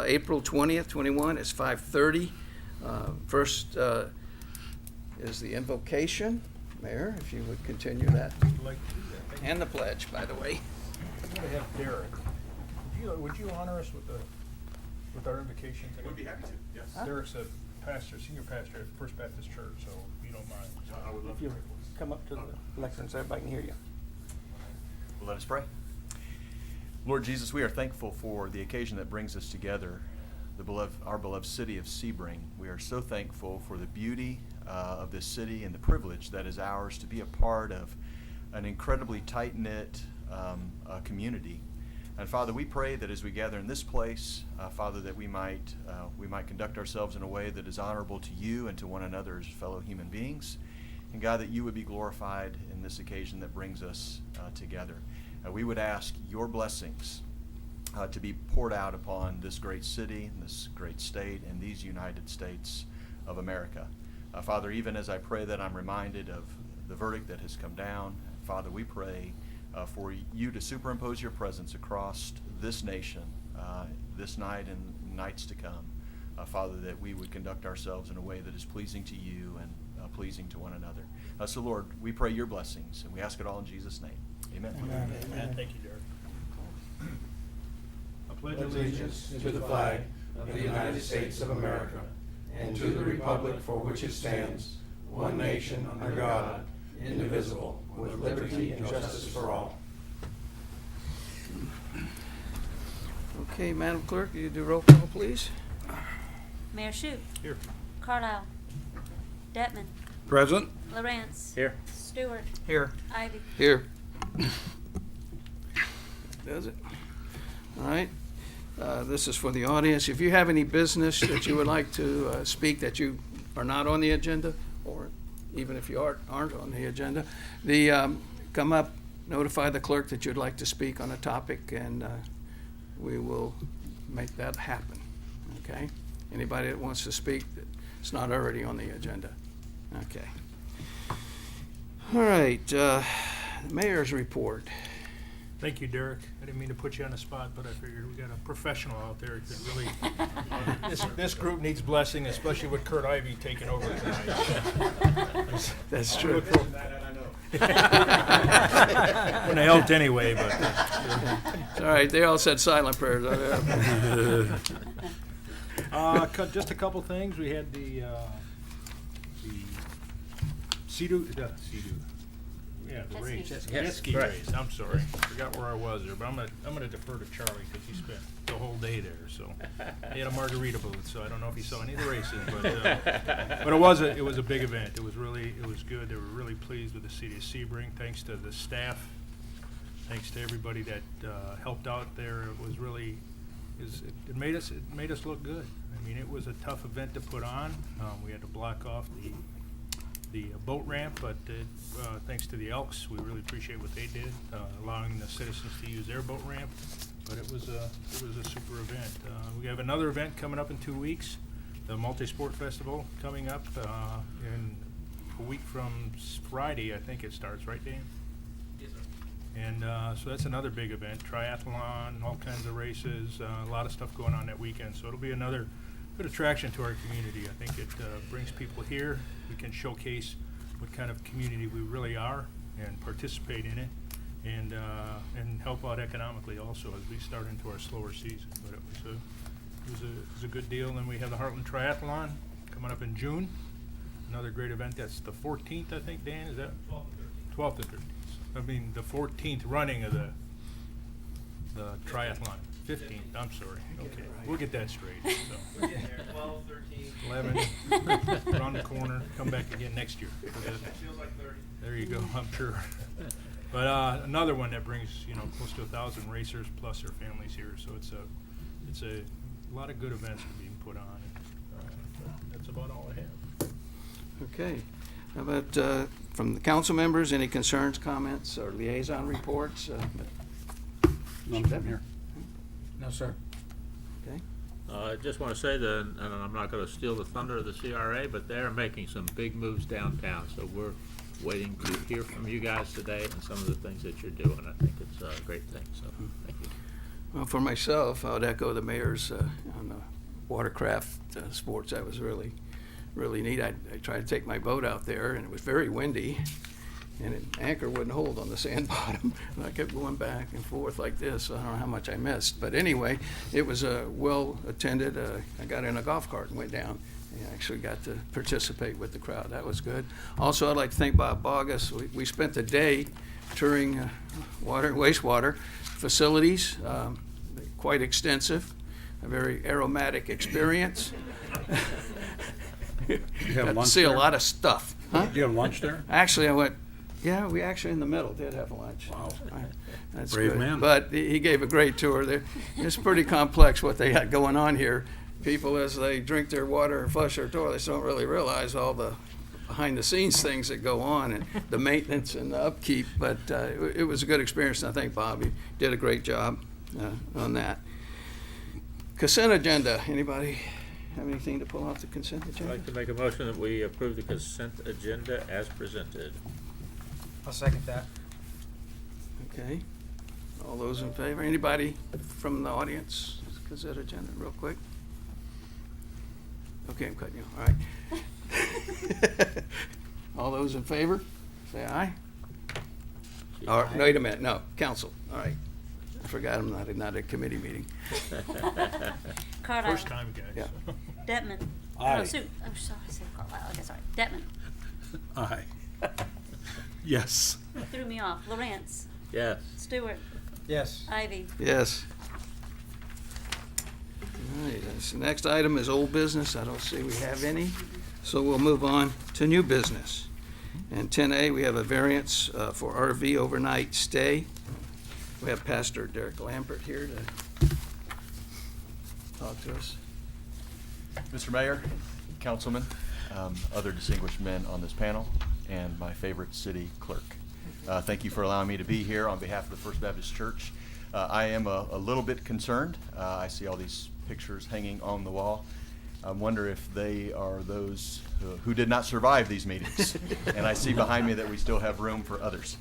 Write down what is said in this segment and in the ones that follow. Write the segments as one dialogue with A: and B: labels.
A: April 20th, 21. It's 5:30. First is the invocation. Mayor, if you would continue that.
B: I'd like to do that.
A: And the pledge, by the way.
B: I'm going to have Derek. Would you honor us with our invocation today?
C: We'd be happy to, yes.
B: Derek's a pastor, senior pastor at First Baptist Church, so if you don't mind.
C: I would love
A: If
C: to.
A: you come up to the lectern so everybody can hear you.
C: Well, let us pray. Lord Jesus, we are thankful for the occasion that brings us together, our beloved city of Sebring. We are so thankful for the beauty of this city and the privilege that is ours to be a part of an incredibly tight-knit community. And Father, we pray that as we gather in this place, Father, that we might conduct ourselves in a way that is honorable to you and to one another as fellow human beings. And God, that you would be glorified in this occasion that brings us together. We would ask your blessings to be poured out upon this great city, and this great state, and these United States of America. Father, even as I pray that, I'm reminded of the verdict that has come down. Father, we pray for you to superimpose your presence across this nation, this night and nights to come. Father, that we would conduct ourselves in a way that is pleasing to you and pleasing to one another. So, Lord, we pray your blessings, and we ask it all in Jesus' name. Amen.
B: Amen. Thank you, Derek. I pledge
D: allegiance to the flag of the United States of America and to the republic for which it stands, one nation under God, indivisible, with liberty and justice for all.
A: Okay, Madam Clerk, you do roll call, please.
E: Mayor Shute.
B: Here.
E: Carlisle. Detman.
F: Present.
E: Lawrence.
F: Here.
E: Stewart.
F: Here.
E: Ivy.
A: Here. Does it? All right. This is for the audience. If you have any business that you would like to speak that you are not on the agenda, or even if you aren't on the agenda, come up, notify the clerk that you'd like to speak on a topic, and we will make that happen. Okay? Anybody that wants to speak that's not already on the agenda. Okay. All right. Mayor's report.
B: Thank you, Derek. I didn't mean to put you on the spot, but I figured we got a professional out there that really, this group needs blessing, especially with Kurt Ivy taking over tonight.
A: That's true.
B: Wouldn't have helped anyway, but.
A: All right, they all said silent prayers.
B: Just a couple things. We had the race. Jet ski race. I'm sorry, forgot where I was there, but I'm gonna defer to Charlie because he spent the whole day there. So he had a margarita booth, so I don't know if he saw any of the races, but it was a big event. It was good. They were really pleased with the city of Sebring. Thanks to the staff, thanks to everybody that helped out there. It was really it made us look good. I mean, it was a tough event to put on. We had to block off the boat ramp, but thanks to the Elks, we really appreciate what they did, allowing the citizens to use their boat ramp. But it was a super event. We have another event coming up in 2 weeks, the Multi-Sport Festival coming up in a week from Friday, I think it starts, right, Dan?
G: Yes, sir.
B: And so that's another big event, triathlon, all kinds of races, a lot of stuff going on that weekend. So it'll be another good attraction to our community. I think it brings people here. We can showcase what kind of community we really are and participate in it, and help out economically also as we start into our slower season. But it was a good deal. And then we have the Heartland Triathlon coming up in June. Another great event. That's the 14th, I think, Dan. Is that 12th and 13th? I mean the 14th running of the triathlon. 15th, I'm sorry. Okay, we'll get that straight. So.
G: We're getting there. 12, 13.
B: 11, around the corner, come back again next year.
G: It feels like 30.
B: There you go, I'm sure. But another one that brings close to 1,000 racers plus their families here. So it's a lot of good events being put on. That's about all I have.
A: Okay. How about from the council members, any concerns, comments, or liaison reports?
F: None from here.
D: No, sir.
A: Okay.
H: I just want to say that, and I'm not going to steal the thunder of the CRA, but they're making some big moves downtown. So we're waiting to hear from you guys today and some of the things that you're doing. I think it's a great thing. So thank you.
A: Well, for myself, I would echo the mayor's on watercraft sports. That was really, really neat. I tried to take my boat out there, and it was very windy, and an anchor wouldn't hold on the sand bottom. And I kept going back and forth like this. I don't know how much I missed. But anyway, it was well attended. I got in a golf cart and went down. And actually got to participate with the crowd. That was good. Also, I'd like to thank Bob Bogus. We spent the day touring water and wastewater facilities, quite extensive, a very aromatic experience.
F: You have
A: Got to
F: lunch
A: see a
F: there?
A: lot of stuff. Huh?
F: Do you have lunch there?
A: Actually, I went, yeah, we actually in the middle did have lunch.
F: Wow.
A: That's
F: Brave
A: good.
F: man.
A: But he gave a great tour there. It's pretty complex what they got going on here. People, as they drink their water and flush their toilets, don't really realize all the behind-the-scenes things that go on and the maintenance and the upkeep. But it was a good experience, and I think Bobby did a great job on that. Consent agenda. Anybody have anything to pull off the consent
H: I'd
A: agenda?
H: like to make a motion that we approve the consent agenda as presented.
G: I'll second that.
A: Okay. All those in favor? Anybody from the audience? Consent agenda, real quick. Okay, I'm cutting you. All right. All those in favor, say aye. Or, wait a minute, no, council. All right. I forgot I'm not a committee meeting.
E: Carlisle.
B: First time, guys.
A: Yeah.
E: Detman.
F: Aye.
E: Oh, sorry, I said Carlisle. Okay, sorry. Detman.
F: Aye. Yes.
E: Threw me off. Lawrence.
H: Yes.
E: Stewart.
G: Yes.
E: Ivy.
A: Yes. All right, the next item is old business. I don't see we have any, so we'll move on to new business. And 10A, we have a variance for RV overnight stay. We have Pastor Derek Lambert here to talk to us.
C: Mr. Mayor, councilmen, other distinguished men on this panel, and my favorite city clerk. Thank you for allowing me to be here on behalf of the First Baptist Church. I am a little bit concerned. I see all these pictures hanging on the wall. I wonder if they are those who did not survive these meetings. And I see behind me that we still have room for others.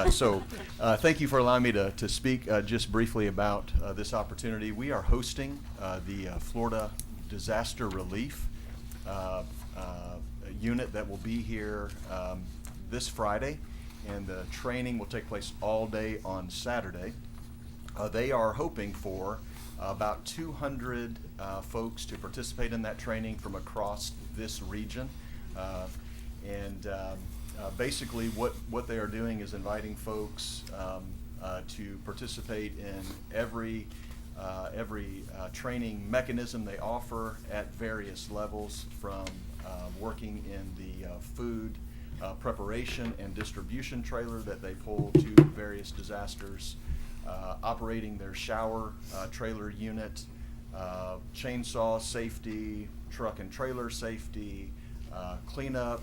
C: So thank you for allowing me to speak just briefly about this opportunity. We are hosting the Florida Disaster Relief unit that will be here this Friday, and the training will take place all day on Saturday. They are hoping for about 200 folks to participate in that training from across this region. Basically what they are doing is inviting folks to participate in every training mechanism they offer at various levels, from working in the food preparation and distribution trailer that they pull to various disasters, operating their shower trailer unit, chainsaw safety, truck and trailer safety, cleanup,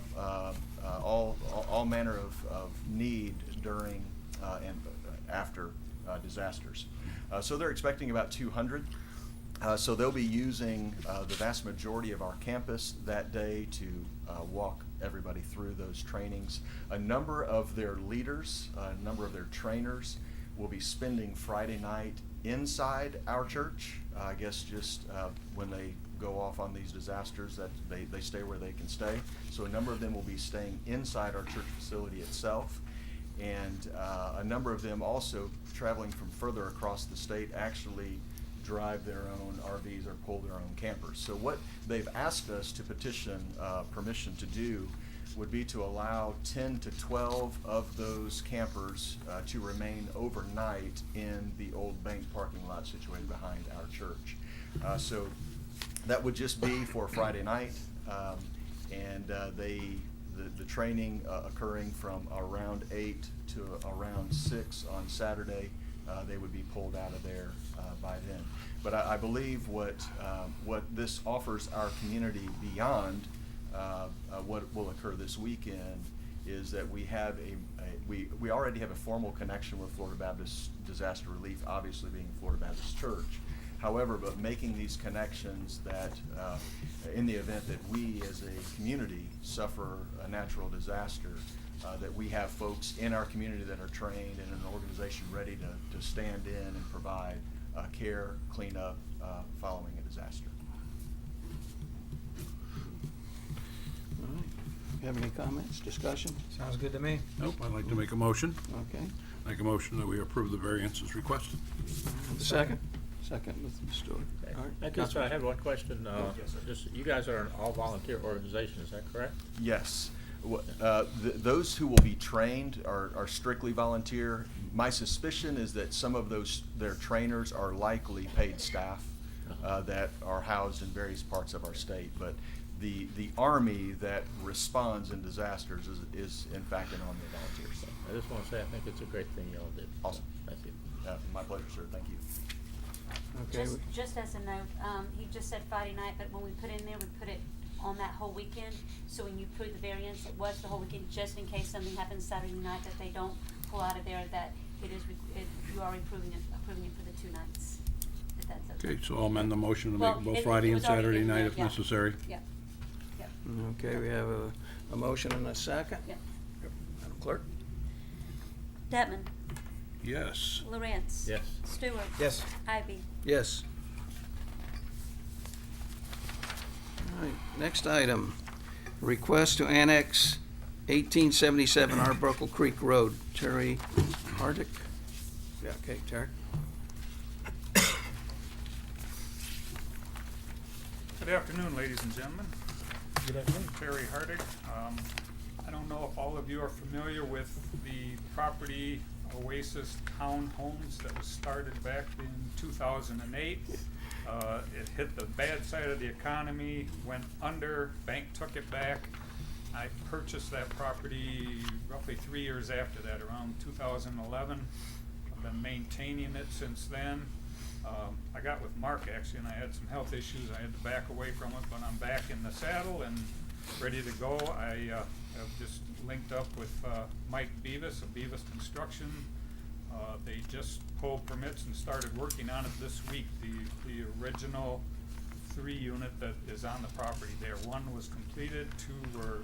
C: all manner of need during and after disasters. So they're expecting about 200. So they'll be using the vast majority of our campus that day to walk everybody through those trainings. A number of their leaders, a number of their trainers will be spending Friday night inside our church. I guess just when they go off on these disasters, that they stay where they can stay. So a number of them will be staying inside our church facility itself. And a number of them also traveling from further across the state actually drive their own RVs or pull their own campers. So what they've asked us to petition permission to do would be to allow 10 to 12 of those campers to remain overnight in the old bank parking lot situated behind our church. So that would just be for Friday night, and the training occurring from around 8 to around 6 on Saturday. They would be pulled out of there by then. But I believe what this offers our community beyond what will occur this weekend is that we have we already have a formal connection with Florida Baptist Disaster Relief, obviously being Florida Baptist Church. However, but making these connections that in the event that we as a community suffer a natural disaster, that we have folks in our community that are trained and an organization ready to stand in and provide care, cleanup following a disaster.
A: Have any comments, discussion?
G: Sounds good to me.
F: Nope, I'd like to make a motion.
A: Okay.
F: Make a motion that we approve the variances requested.
A: Second? Second, Mr. Stewart. All right.
H: I guess I have one question. Just, you guys are an all-volunteer organization, is that correct?
C: Yes. Those who will be trained are strictly volunteer. My suspicion is that some of their trainers are likely paid staff that are housed in various parts of our state. But the Army that responds in disasters is in fact an Army volunteer. So.
H: I just want to say I think it's a great thing y'all did.
C: Awesome.
H: Thank you.
C: My pleasure, sir. Thank you.
A: Okay.
E: Just as a note, he just said Friday night, but when we put in there, we put it on that whole weekend. So when you put the variance, it was the whole weekend, just in case something happens Saturday night that they don't pull out of there, that you are approving it for the 2 nights, if that's okay.
F: Okay, so I'll amend the motion to
E: Well,
F: make both
E: it
F: Friday and
E: was already
F: Saturday
E: in there,
F: night if
E: yeah.
F: necessary.
E: Yeah, yeah,
A: Okay, we have a motion and a second.
E: yeah.
A: Madam Clerk?
E: Detman,
F: Yes.
E: Lawrence.
H: Yes.
E: Stewart.
G: Yes.
E: Ivy.
A: Yes. All right, next item, request to annex 1877 Arbuckle Creek Road. Terry Hardick? Yeah, okay, Terry.
I: Good afternoon, ladies and gentlemen.
G: Good afternoon.
I: Terry Hardick. I don't know if all of you are familiar with the property Oasis Townhomes that was started back in 2008. It hit the bad side of the economy, went under, bank took it back. I purchased that property roughly 3 years after that, around 2011. I've been maintaining it since then. I got with Mark actually, and I had some health issues. I had to back away from it, but I'm back in the saddle and ready to go. I have just linked up with Mike Beavis of Beavis Construction. They just pulled permits and started working on it this week. The original 3 unit that is on the property there. 1 was completed, 2 were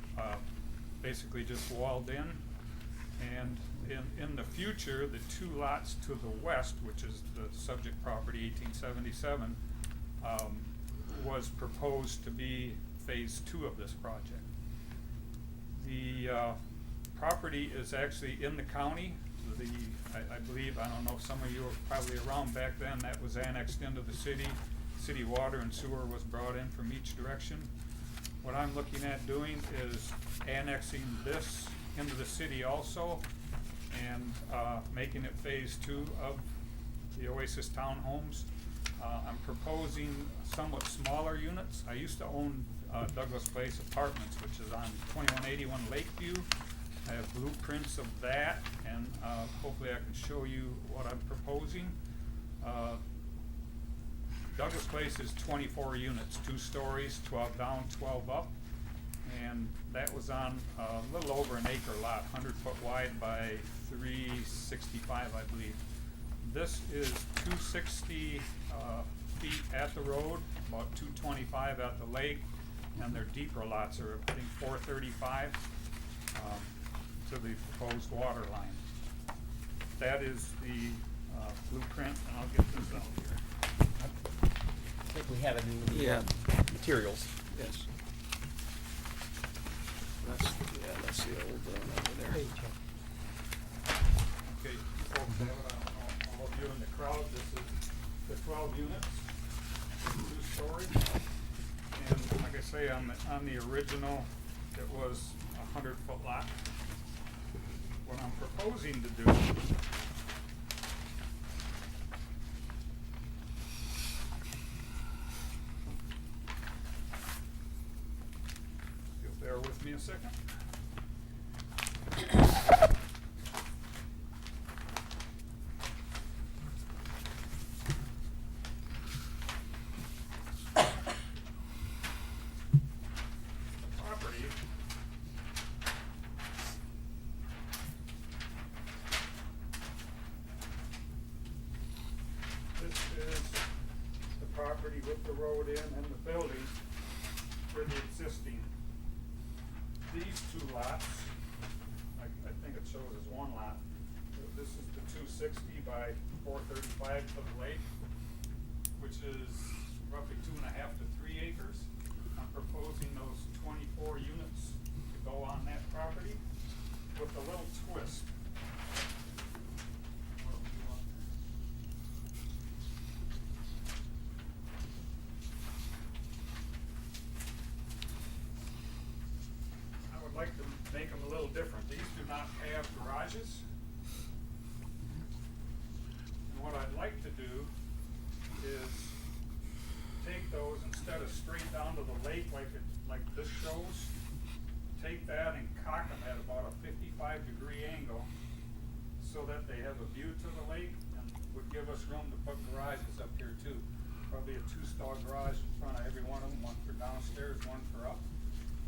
I: basically just walled in. And in the future, the 2 lots to the west, which is the subject property 1877, was proposed to be phase 2 of this project. The property is actually in the county. I believe, I don't know, some of you were probably around back then, that was annexed into the city. City water and sewer was brought in from each direction. What I'm looking at doing is annexing this into the city also and making it phase 2 of the Oasis Townhomes. I'm proposing somewhat smaller units. I used to own Douglas Place Apartments, which is on 2181 Lakeview. I have blueprints of that, and hopefully I can show you what I'm proposing. Douglas Place is 24 units, 2 stories, 12 down, 12 up, and that was on a little over an acre lot, 100 foot wide by 365, I believe. This is 260 feet at the road, about 225 at the lake, and their deeper lots are, I think, 435 to the proposed water line. That is the blueprint, and I'll get this out here.
G: I think we have it in the
A: Yeah.
G: materials.
A: Yes. That's the old one over there.
I: Okay, you folks have it, I don't know, all of you in the crowd, this is the 12 units, 2 stories. And like I say, on the original, it was a 100-foot lot. What I'm proposing to do bear with me a second. Property this is the property with the road in and the building for the existing. These 2 different. These do not have garages. And what I'd like to do is take those, instead of straight down to the lake like this shows, take that and cock them at about a 55-degree angle so that they have a view to the lake and would give us room to put garages up here too. Probably a 2-stall garage in front of every one of them, one for downstairs, one for up.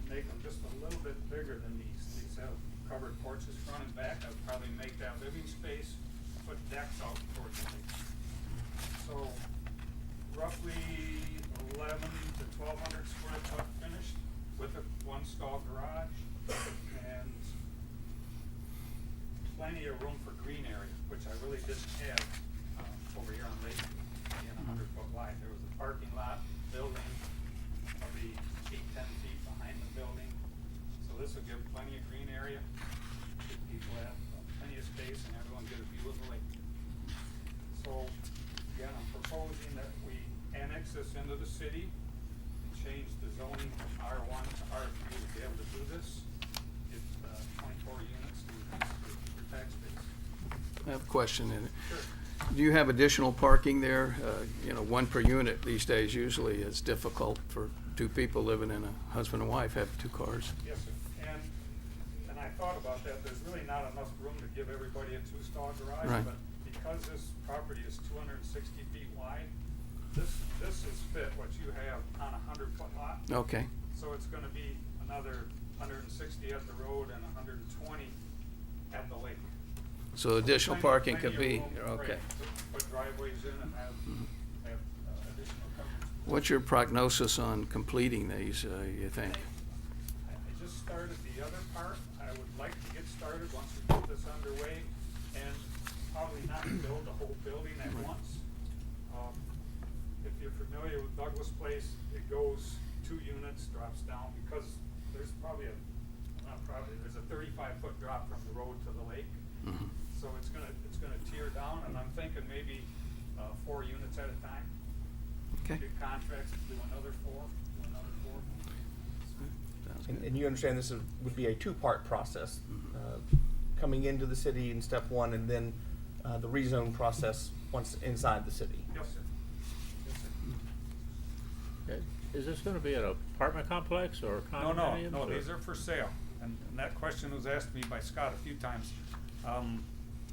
I: And make them just a little bit bigger than these. These have covered porches front and back. I'd probably make that living space, put decks out towards the lake. So roughly 11 to 1,200 square foot finished with a 1-stall garage and plenty of room for green area, which I really didn't have over here on Lake, being 100-foot wide. There was a parking lot, building, probably 8-10 feet behind the building. So this will give plenty of green area, give people have plenty of space, and everyone get a view of the lake. So again, I'm proposing that we annex this into the city, change the zoning from R1 to R3 to be able to do this. It's 24 units for tax base.
A: I have a question in it.
I: Sure.
A: Do you have additional parking there? You know, one per unit these days usually is difficult for 2 people living in a husband and wife have 2 cars.
I: Yes, sir. And I thought about that. There's really not enough room to give everybody a 2-stall garage.
A: Right.
I: But because this property is 260 feet wide, this is fit what you have on a 100-foot lot.
A: Okay,
I: So it's gonna be another 160 at the road and 120 at the lake.
A: so additional
I: Plenty-
A: parking
I: plenty
A: could
I: of
A: be,
I: room,
A: okay.
I: right, to put driveways in and have additional coverage.
A: What's your prognosis on completing these, you think?
I: I just started the other part. I would like to get started once we get this underway and probably not build the whole building at once. If you're familiar with Douglas Place, it goes 2 units, drops down because there's there's a 35-foot drop from the road to the lake.
A: Mhm.
I: So it's gonna tear down, and I'm thinking maybe 4 units at a time.
A: Okay.
I: Get contracts to do another 4, do another 4.
A: Sounds
G: And,
A: good.
G: and you understand this would be a 2-part process, coming into the city in step 1, and then the rezone process once inside the city.
I: Yes, sir. Yes, sir.
H: Is this gonna be an apartment complex or condominiums?
I: No,
H: or-
I: these are for sale. And that question was asked me by Scott a few times,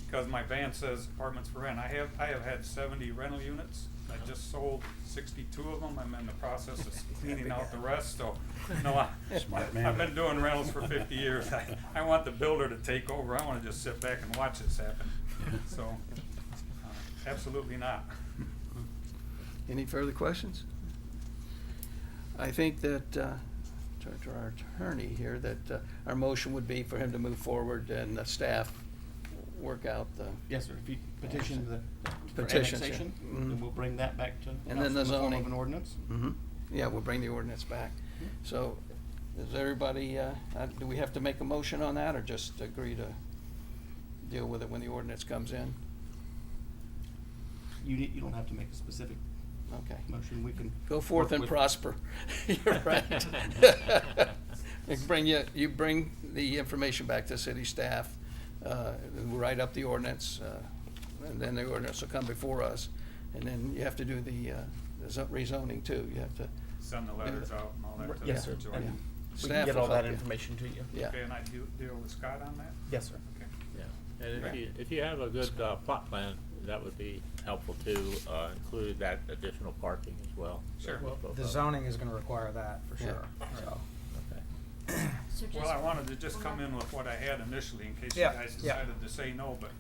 I: because my van says apartments for rent. I have had 70 rental units. I just sold 62 of them. I'm in the process of cleaning out the rest, so, no,
F: Smart man.
I: I've been doing rentals for 50 years. I want the builder to take over. I wanna just sit back and watch this happen. So, absolutely not.
A: Any further questions? I think that, to our attorney here, that our motion would be for him to move forward and the staff work out the,
G: Yes, sir. If you petition for
A: Petitions, yeah.
G: annexation,
A: Mhm.
G: then we'll bring that back to
A: And
G: council
A: then the
G: in the form of
A: zoning.
G: an ordinance.
A: yeah, we'll bring the ordinance back. So, is everybody, do we have to make a motion on that, or just agree to deal with it when the ordinance comes in?
G: You don't have to make a specific
A: Okay.
G: motion. We can.
A: Go forth
G: work
A: and
G: with-
A: prosper. You're right. You bring the information back to city staff, we'll write up the ordinance, and then the ordinance will come before us. And then you have to do the rezoning too. You have to,
I: Send the letters out and all that to
G: Yes, sir.
I: the
G: And
I: joint.
G: we
A: Staff
G: can get
A: will
G: all that
A: help you.
G: information to you.
A: yeah.
I: Okay, and I deal with Scott on that?
G: Yes, sir.
I: Okay.
H: Yeah, and if you have a good plot plan, that would be helpful to include that additional parking as well.
I: Sure.
H: Both of
J: The
H: them.
J: zoning is gonna require that for
A: Yeah.
J: sure, so.
H: Okay.
E: So just.
I: Well, I wanted to just come in with what I had initially in case you
J: Yeah,
I: guys
J: yeah.
I: decided to say no, but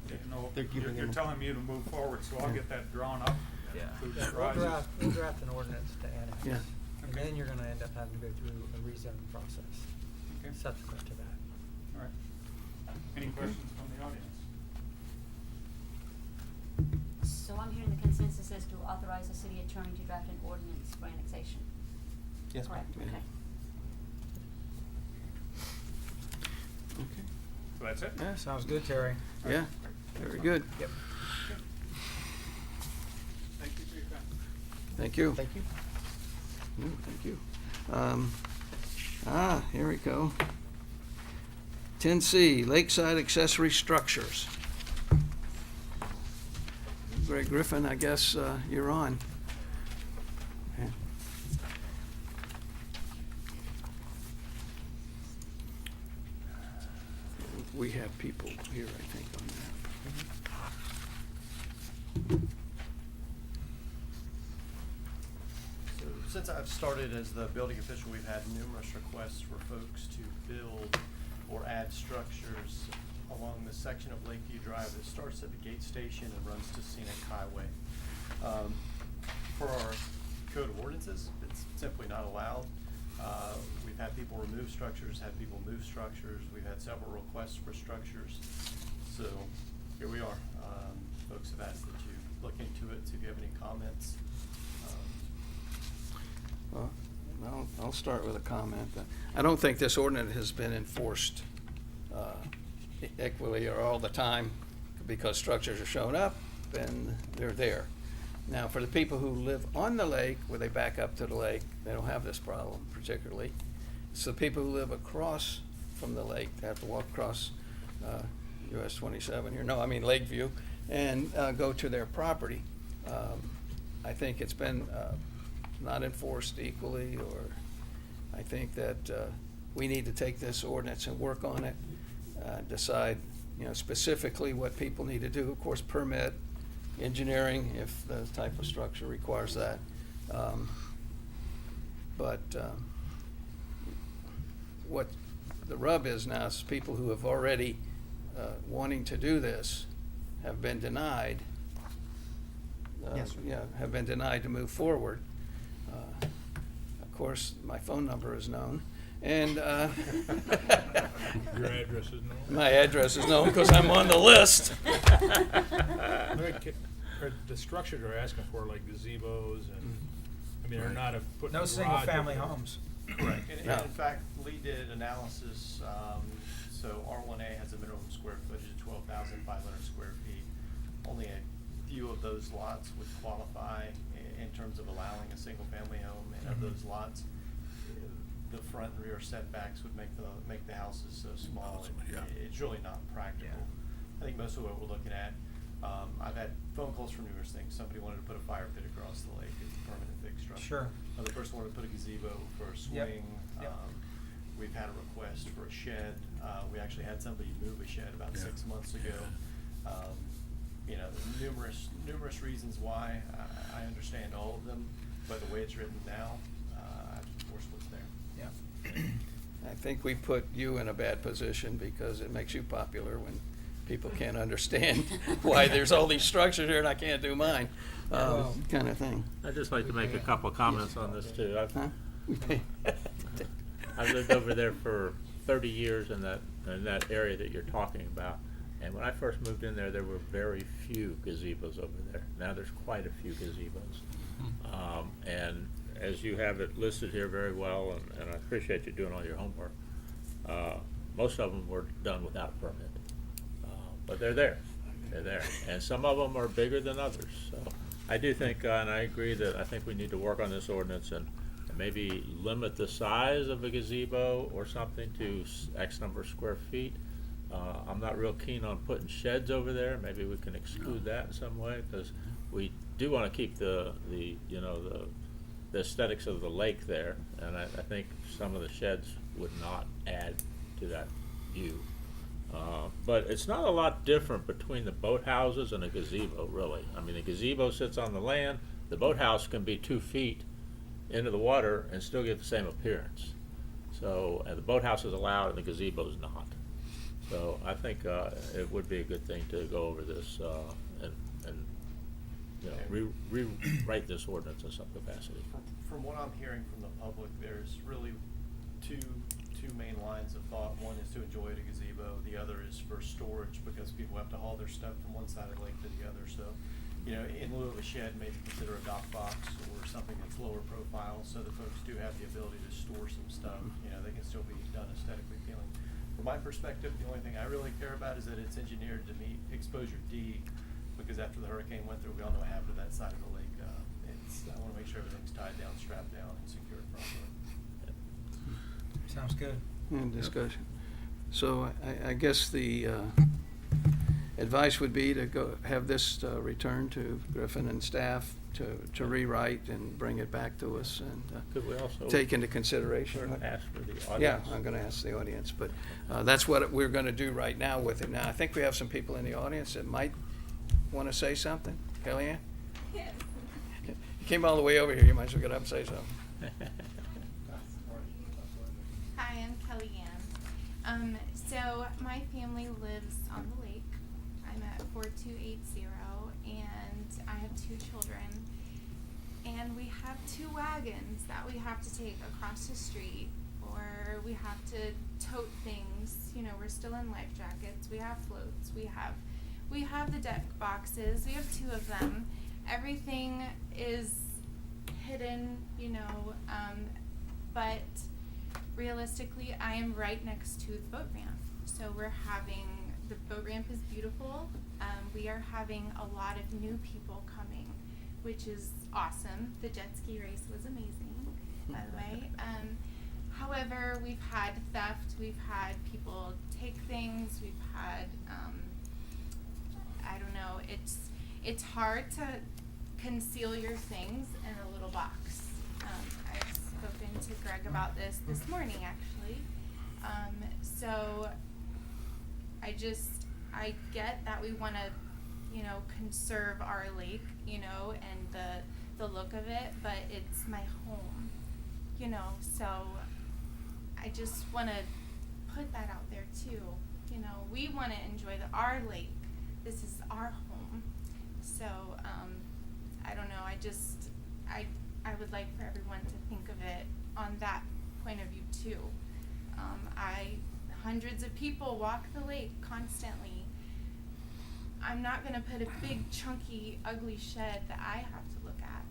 G: They're giving
I: you're
G: them-
I: telling me to move forward, so I'll get that drawn up.
J: Yeah.
I: Include the
J: We'll
I: garages.
J: draft an ordinance to annex.
A: Yeah.
J: And
I: Okay.
J: then you're gonna end up having to go through a rezoning process
I: Okay,
J: subsequent to that.
I: all right. Any questions from the audience?
E: So I'm hearing the consensus is to authorize the city attorney to draft an ordinance for annexation.
G: Yes, ma'am.
E: Correct, okay.
A: Okay.
I: So that's it?
A: Yeah,
J: Sounds good, Terry.
A: yeah, very good.
J: Yep.
I: Thank you for your time.
A: Thank you.
G: Thank you.
A: Thank you. Here we go. 10C, Lakeside Accessory Structures. Greg Griffin, I guess you're on. Okay. We have people here, I think, on that.
K: So since I've started as the building official, we've had numerous requests for folks to build or add structures along the section of Lakeview Drive that starts at the gate station and runs to Scenic Highway. For our code of ordinances, it's simply not allowed. We've had people remove structures, had people move structures. We've had several requests for structures. So here we are. Folks have asked that you look into it, see if you have any comments.
A: Well, I'll start with a comment. I don't think this ordinance has been enforced equally or all the time, because structures are showing up and they're there. Now, for the people who live on the lake, where they back up to the lake, they don't have this problem particularly. It's the people who live across from the lake, they have to walk across US 27 here, no, I mean Lakeview, and go to their property. I think it's been not enforced equally, or I think that we need to take this ordinance and work on it, decide, specifically what people need to do. Of course, permit, engineering, if the type of structure requires that. But what the rub is now is people who have already wanting to do this have been denied.
J: Yes, sir.
A: Yeah, have been denied to move forward. Of course, my phone number is known, and
B: Your address is known?
A: my address is known because I'm on the list.
B: Are the structures they're asking for, like gazebos and, I mean, they're not putting a
J: No
B: garage
J: single-family
B: over there.
J: homes.
K: Correct. And
A: No.
K: in fact, Lee did analysis, so R1A has a minimum square footage of 12,500 square feet. Only a few of those lots would qualify in terms of allowing a single-family home, and of those lots, the front and rear setbacks would make the houses so small,
F: Yeah.
K: it's really not practical. I think most of what we're looking at, I've had phone calls from numerous things. Somebody wanted to put a fire pit across the lake, it's a permanent fixed structure.
J: Sure.
K: Another person wanted to put a gazebo for a
J: Yep.
K: swing.
J: Yep.
K: We've had a request for a shed. We actually had somebody move a shed about
F: Yeah.
K: 6 months ago. Numerous reasons why. I understand all of them, but the way it's written now, I enforce what's there.
J: Yeah.
A: I think we put you in a bad position because it makes you popular when people can't understand why there's all these structures here and I can't do mine, kind of thing.
H: I'd just like to make a couple of comments on this too.
A: Huh?
H: I've lived over there for 30 years in that area that you're talking about. And when I first moved in there, there were very few gazebos over there. Now there's quite a few gazebos. And as you have it listed here very well, and I appreciate you doing all your homework, most of them were done without a permit. But they're there. They're there. And some of them are bigger than others. So I do think, and I agree that I think we need to work on this ordinance and maybe limit the size of a gazebo or something to X number of square feet. I'm not real keen on putting sheds over there. Maybe we can exclude that in some way, because we do want to keep the aesthetics of the lake there, and I think some of the sheds would not add to that view. But it's not a lot different between the boathouses and a gazebo, really. I mean, the gazebo sits on the land. The boathouse can be 2 feet into the water and still get the same appearance. So, and the boathouse is allowed and the gazebo is not. So I think it would be a good thing to go over this and rewrite this ordinance in some capacity.
K: From what I'm hearing from the public, there's really two main lines of thought. One is to enjoy a gazebo. The other is for storage, because people have to haul their stuff from one side of the lake to the other. So, in lieu of a shed, maybe consider a dock box or something that's lower profile, so that folks do have the ability to store some stuff. They can still be done aesthetically appealing. From my perspective, the only thing I really care about is that it's engineered to meet exposure D, because after the hurricane went through, we all know what happened to that side of the lake. I want to make sure everything's tied down, strapped down, and secured properly.
J: Sounds good.
A: And discussion. So I guess the advice would be to go have this returned to Griffin and staff to rewrite and bring it back to us and
H: Could we also
A: take into consideration.
H: ask for the
A: Yeah,
H: audience?
A: I'm going to ask the audience, but that's what we're going to do right now with it. Now, I think we have some people in the audience that might want to say something. Kellyanne?
L: Yes.
A: You came all the way over here, you might as well get up and say something.
L: Hi, I'm Kellyanne. So my family lives on the lake. I'm at 4280, and I have 2 children. And we have 2 wagons that we have to take across the street, or we have to tote things. You know, we're still in life jackets. We have floats. We have the deck boxes. We have 2 of them. Everything is hidden, you know, but realistically, I am right next to the boat ramp. So the boat ramp is beautiful. We are having a lot of new people coming, which is awesome. The jet ski race was amazing, by the way. However, we've had theft. We've had people take things. We've had, I don't know, it's hard to conceal your things in a little box. I've spoken to Greg about this morning, actually. So I get that we want to, you know, conserve our lake, you know, and the look of it, but it's my home, you know, so I just want to put that out there too. You know, we want to enjoy our lake. This is our home. So, I don't know, I would like for everyone to think of it on that point of view too. Hundreds of people walk the lake constantly. I'm not gonna put a big, chunky, ugly shed that I have to look at.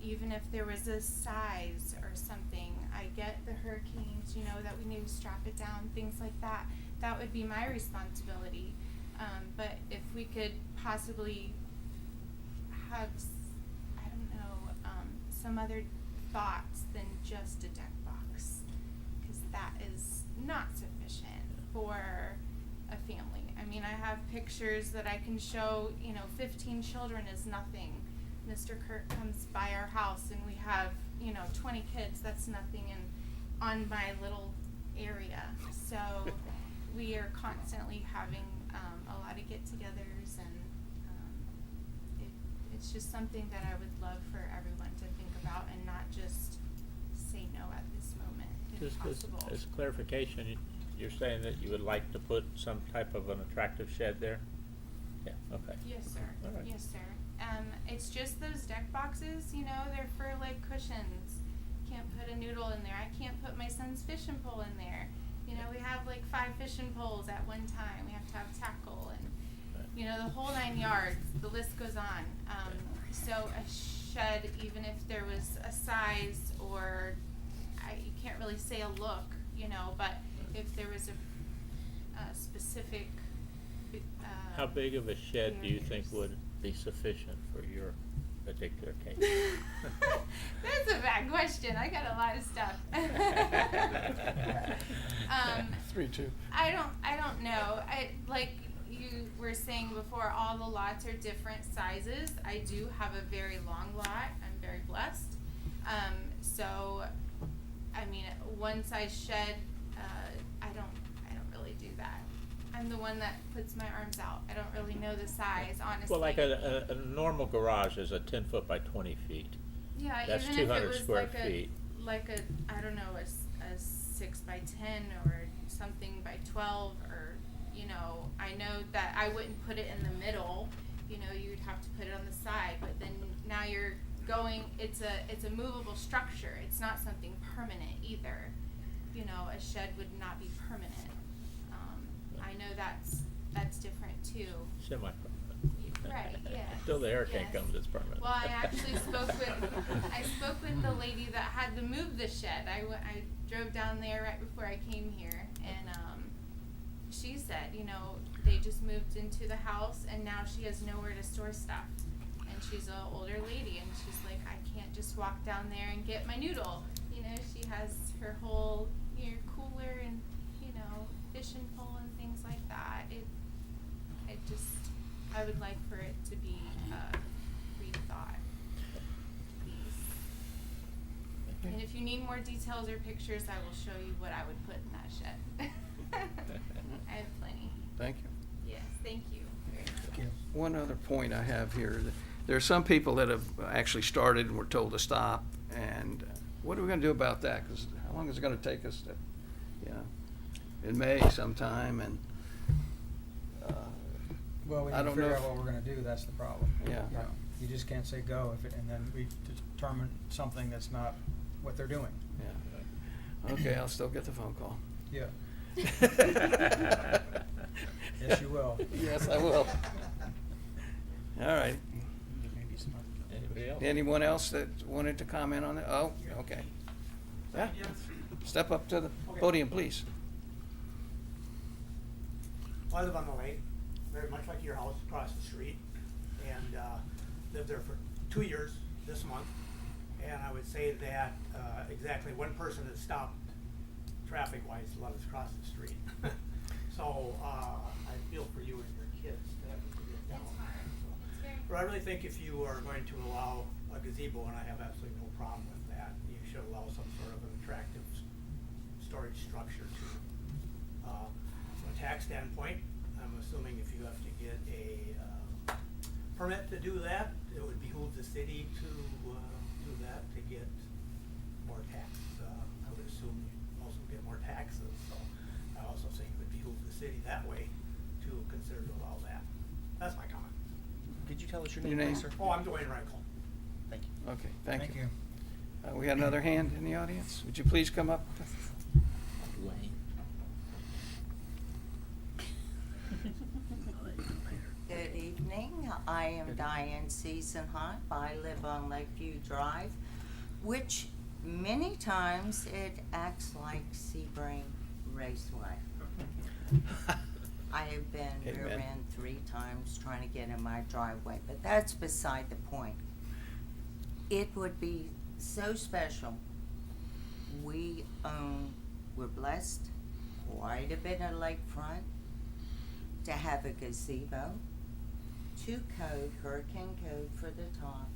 L: Even if there was a size or something, I get the hurricanes, you know, that we need to strap it down, things like that. That would be my responsibility. But if we could possibly have, I don't know, some other thoughts than just a deck box, because that is not sufficient for a family. I mean, I have pictures that I can show, you know, 15 children is nothing. Mr. Kirk comes by our house and we have, you know, 20 kids, that's nothing on my little area. So we are constantly having a lot of get-togethers, and it's just something that I would love for everyone to think about and not just say no at this moment, if
H: Just
L: possible.
H: as clarification, you're saying that you would like to put some type of an attractive shed there? Yeah, okay.
L: Yes, sir.
H: All right.
L: Yes, sir. It's just those deck boxes, you know, they're for like cushions. Can't put a noodle in there. I can't put my son's fishing pole in there. You know, we have like 5 fishing poles at one time. We have to have tackle and, you know, the whole 9 yards. The list goes on. So a shed, even if there was a size or, you can't really say a look, you know, but if there was a specific,
H: How big of a shed do you think would be sufficient for your particular case?
L: That's a bad question. I got a lot of stuff.
A: 3-2.
L: I don't know. Like you were saying before, all the lots are different sizes. I do have a very long lot. I'm very blessed. So, I mean, one size shed, I don't really do that. I'm the one that puts my arms out. I don't really know the size, honestly.
H: Well, like a normal garage is a 10 foot by 20 feet.
L: Yeah,
H: That's
L: even
H: 200
L: if it was
H: square
L: like
H: feet.
L: I don't know, a 6 by 10 or something by 12, or, you know, I know that I wouldn't put it in the middle, you know, you'd have to put it on the side, but then now you're going, it's a movable structure. It's not something permanent either. You know, a shed would not be permanent. I know that's different too.
H: Semi-permanent.
L: Right, yes.
H: Until the hurricane
L: yes.
H: comes, it's permanent.
L: Well, I actually spoke with the lady that had to move the shed. I drove down there right before I came here, and she said, you know, they just moved into the house and now she has nowhere to store stuff. And she's an older lady, and she's like, I can't just walk down there and get my noodle. You know, she has her whole cooler and, you know, fishing pole and things like that. I would like for it to be rethought, please. And if you need more details or pictures, I will show you what I would put in that shed. I have plenty.
A: Thank you.
L: Yes, thank you.
A: One other point I have here, there are some people that have actually started and were told to stop, and what are we gonna do about that? 'Cause how long is it gonna take us to, in May sometime, and,
J: Well, we
A: I
J: need to
A: don't
J: figure
A: know
J: out
A: if-
J: what we're gonna do, that's the problem.
A: Yeah.
J: You know, you just can't say go and then we determine something that's not what they're doing.
A: yeah. Okay, I'll still get the phone call.
J: Yeah. Yes, you will.
A: Yes, I will. All right.
H: Anybody else?
A: Anyone else that wanted to comment on it? Oh, okay. Yeah, step up to the podium, please.
M: I live on the lake, very much like your house across the street, and lived there for 2 years this month. And I would say that exactly one person has stopped traffic-wise to let us cross the street. So I feel for you and your kids to have to get down. But I really think if you are going to allow a gazebo, and I have absolutely no problem with that, you should allow some sort of an attractive storage structure to. From a tax standpoint, I'm assuming if you have to get a permit to do that, it would behoove the city to do that to get more tax. I would assume you also get more taxes, so I also think it would behoove the city that way to consider to allow that. That's my comment.
G: Could you tell us your
A: Your
G: name,
A: name?
G: please, sir?
M: Oh, I'm Dwayne Reichel.
G: Thank you.
A: Okay, thank you.
J: you.
A: We had another hand in the audience. Would you please come up?
N: Good evening. I am Diane Seasonhot. I live on Lakeview Drive, which many times it acts like Sebring Raceway. I have been
A: Amen.
N: rear-end 3 times trying to get in my driveway, but that's beside the point. It would be so special. We're blessed quite a bit of lakefront to have a gazebo, 2 code, hurricane code for the top.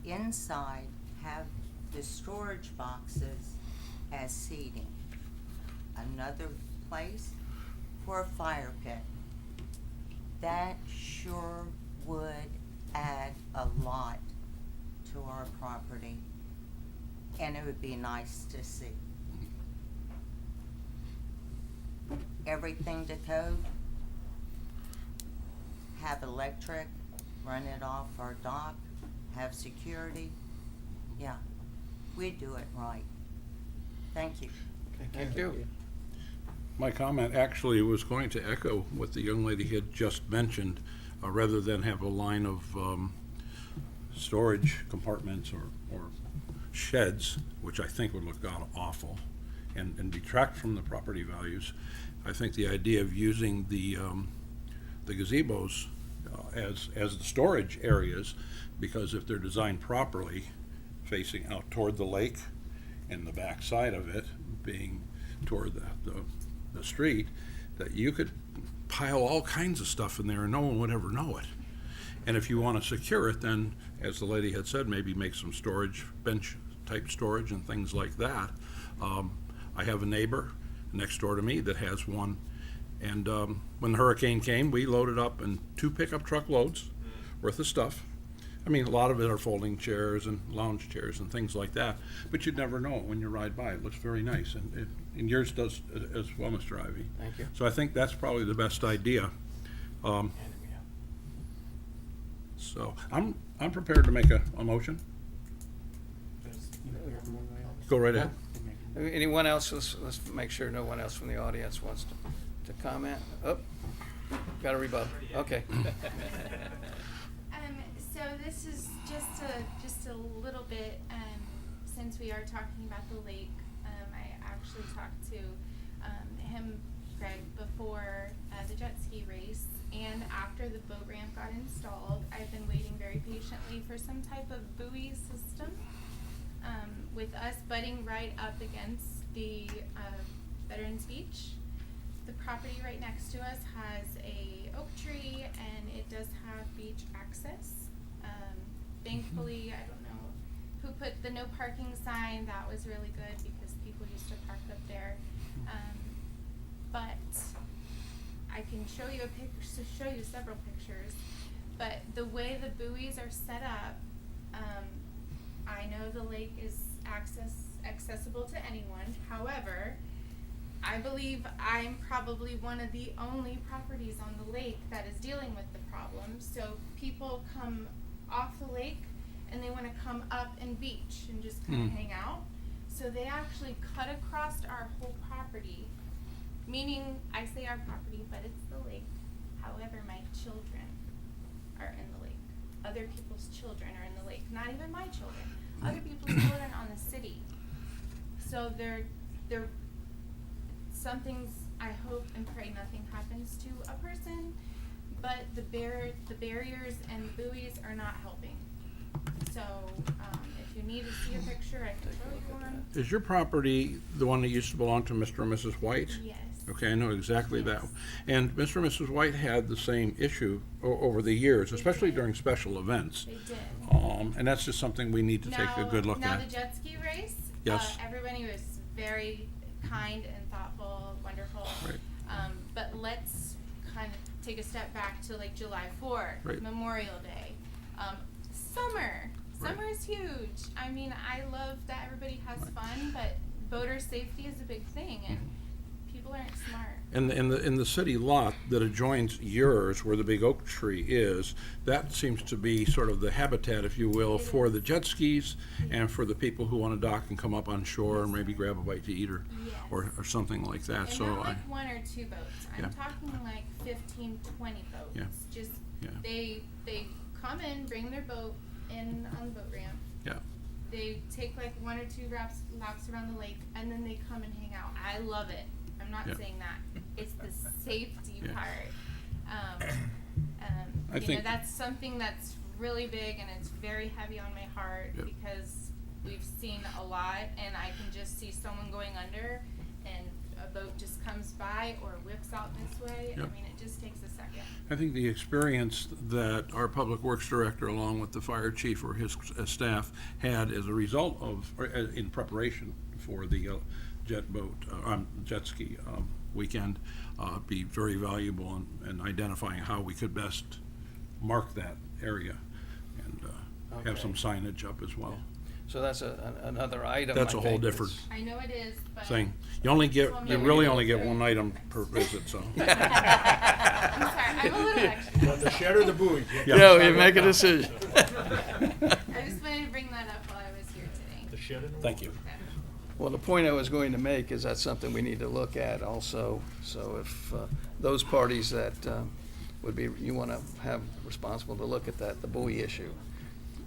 N: Inside, have the storage boxes as seating. Another place for a fire pit. That sure would add a lot to our property, and it would be nice to see. Everything to code. Have electric, run it off our dock, have security. Yeah, we do it right. Thank you.
A: Okay, thank you.
F: My comment actually was going to echo what the young lady had just mentioned, rather than have a line of storage compartments or sheds, which I think would look awful and detract from the property values. I think the idea of using the gazebos as the storage areas, because if they're designed properly, facing out toward the lake and the back side of it being toward the street, that you could pile all kinds of stuff in there and no one would ever know it. And if you want to secure it, then, as the lady had said, maybe make some storage, bench type storage and things like that. I have a neighbor next door to me that has one, and when the hurricane came, we loaded up in 2 pickup truck loads worth of stuff. I mean, a lot of it are folding chairs and lounge chairs and things like that, but you'd never know it when you ride by. It looks very nice, and yours does as well, Mr. Ivy.
A: Thank you.
F: So I think that's probably the best idea. So I'm prepared to make a motion. Go right ahead.
A: Anyone else? Let's make sure no one else from the audience wants to comment. Oh, got a rebuttal. Okay.
L: So this is just a little bit, since we are talking about the lake, I actually talked to him, Greg, before the jet ski race, and after the boat ramp got installed, I've been waiting very patiently for some type of buoy system. With us butting right up against the Veterans Beach, the property right next to us has a oak tree, and it does have beach access. Thankfully, I don't know who put the no parking sign. That was really good because people used to park up there. But I can show you several pictures. But the way the buoys are set up, I know the lake is accessible to anyone. However, I believe I'm probably one of the only properties on the lake that is dealing with the problem. So people come off the lake and they want to come up and beach and just kind of hang out. So they actually cut across our whole property, meaning I say our property, but it's the lake. However, my children are in the lake. Other people's children are in the lake. Not even my children. Other people's children on the city. So they're some things I hope and pray nothing happens to a person, but the barriers and the buoys are not helping. So if you need to see a picture, I can show you one.
F: Is your property the one that used to belong to Mr. and Mrs. White?
L: Yes.
F: Okay, I know exactly that.
L: Yes.
F: And Mr. and Mrs. White had the same issue over the years,
L: They
F: especially
L: did.
F: during special events.
L: They did.
F: And that's just something we need to take a good look
L: now
F: at.
L: the jet ski race,
F: Yes.
L: everybody was very kind and thoughtful, wonderful.
F: Right.
L: But let's kind of take a step back to like July 4th,
F: Right.
L: Memorial Day, summer.
F: Right.
L: Summer is huge. I mean, I love that everybody has fun, but boater safety is a big thing, and people aren't smart.
F: And in the city lot that adjoins yours, where the big oak tree is, that seems to be sort of the habitat, if you will,
L: It
F: for
L: is.
F: the jet skis and for the people who want to dock and come up on shore and maybe grab a bite to eat
L: Yes.
F: or something like that.
L: And
F: So
L: not
F: I,
L: like one or two boats. I'm
F: Yeah.
L: talking like 15, 20 boats.
F: Yeah.
L: Just
F: Yeah.
L: they come in, bring their boat in on the boat ramp.
F: yeah.
L: They take like one or two laps around the lake, and then they come and hang out. I love it. I'm not
F: Yeah.
L: saying that. It's the safety
F: Yeah.
L: part.
F: I
L: You know,
F: think-
L: that's something that's really big, and it's very heavy on my heart
F: Yep.
L: because we've seen a lot, and I can just see someone going under, and a boat just comes by or whips out this way.
F: Yep.
L: I mean, it just takes a second.
F: I think the experience that our public works director, along with the fire chief or his staff, had as a result of, or in preparation for the jet ski weekend, be very valuable in identifying how we could best mark that area and have
A: Okay.
F: some signage up as well.
A: So that's another item.
F: That's
A: I
F: a whole
A: think,
F: different
L: I know it is, but
F: thing. You really only get one item per visit, so.
L: I'm sorry, I'm a little extra.
B: The shed or the buoy?
A: Yeah, you make a decision.
L: I just wanted to bring that up while I was here today.
B: The shed and the
F: Thank you.
A: Well, the point I was going to make is that's something we need to look at also. So if those parties that would be, you want to have responsible to look at that, the buoy issue,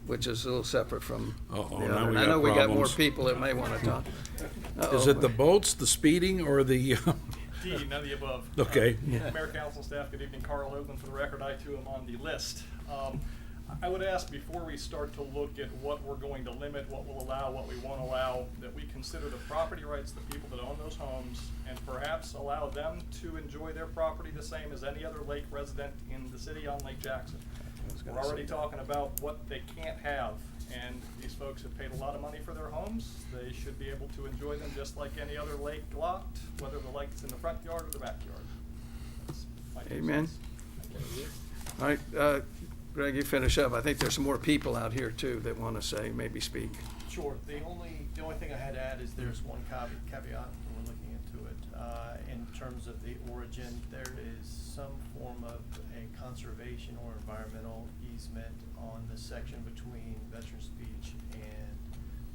A: which is a little separate from
F: Uh-oh,
A: the
F: now
A: other.
F: we
A: And I
F: got
A: know we got more
F: problems.
A: people that may want to talk.
F: Is it the boats, the speeding, or the,
K: D, none of the above.
F: okay.
K: Mayor, council, staff, good evening. Carl Oakland, for the record, I too am on the list. I would ask before we start to look at what we're going to limit, what we'll allow, what we won't allow, that we consider the property rights of the people that own those homes and perhaps allow them to enjoy their property the same as any other lake resident in the city on Lake Jackson. We're already talking about what they can't have, and these folks have paid a lot of money for their homes. They should be able to enjoy them just like any other lake lot, whether the lake's in the front yard or the backyard. That's my 2
A: Amen.
K: cents.
A: All right, Greg, you finish up. I think there's some more people out here too that want to say, maybe speak.
K: Sure. The only thing I had to add is there's one caveat when we're looking into it. In terms of the origin, there is some form of a conservation or environmental easement on the section between Veterans Beach and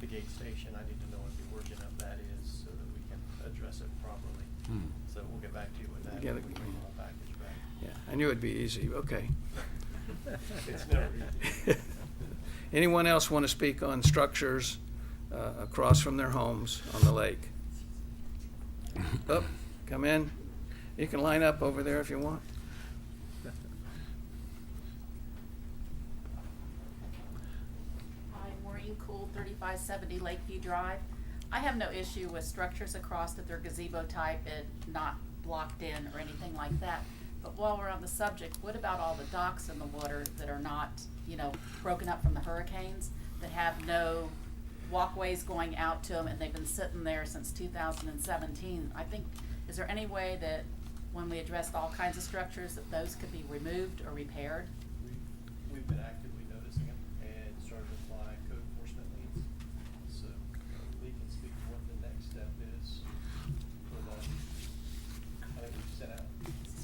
K: the gate station. I need to know what the origin of that is so that we can address it properly. So we'll get back to you with that.
A: Get it.
K: when we bring the whole package back.
A: Yeah, I knew it'd be easy. Okay.
K: It's never easy.
A: Anyone else want to speak on structures across from their homes on the lake? Up, come in. You can line up over there if you want.
O: Hi, Maureen Cool, 3570 Lakeview Drive. I have no issue with structures across that they're gazebo type and not blocked in or anything like that. But while we're on the subject, what about all the docks in the water that are not, you know, broken up from the hurricanes, that have no walkways going out to them, and they've been sitting there since 2017? I think, is there any way that when we addressed all kinds of structures, that those could be removed or repaired?
K: We've been actively noticing them and started to apply code enforcement liens. So Lee can speak to what the next step is for the, I think we've sent out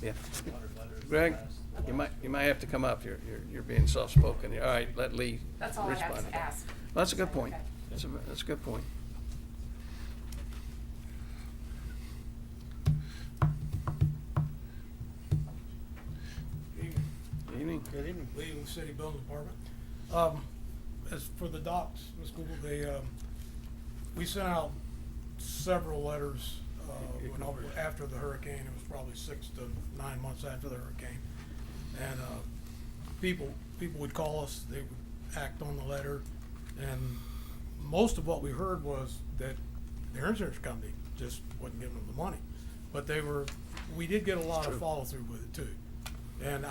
A: Yeah.
K: 100 letters.
A: Greg,
K: the
A: you
K: last
A: might have to come up. You're being soft-spoken here. All right, let Lee
O: That's all I
A: respond.
O: have to ask.
A: Well, that's a good point.
O: Okay.
A: That's a good point. Evening.
G: Good evening.
P: Lee with City Building Department. As for the docks, Ms. Google, we sent out several letters, after the hurricane. It was probably 6 to 9 months after the hurricane. And, people would call us, they would act on the letter, and most of what we heard was that their insurance company just wasn't giving them the money. But we did get a lot of follow-through with it too. And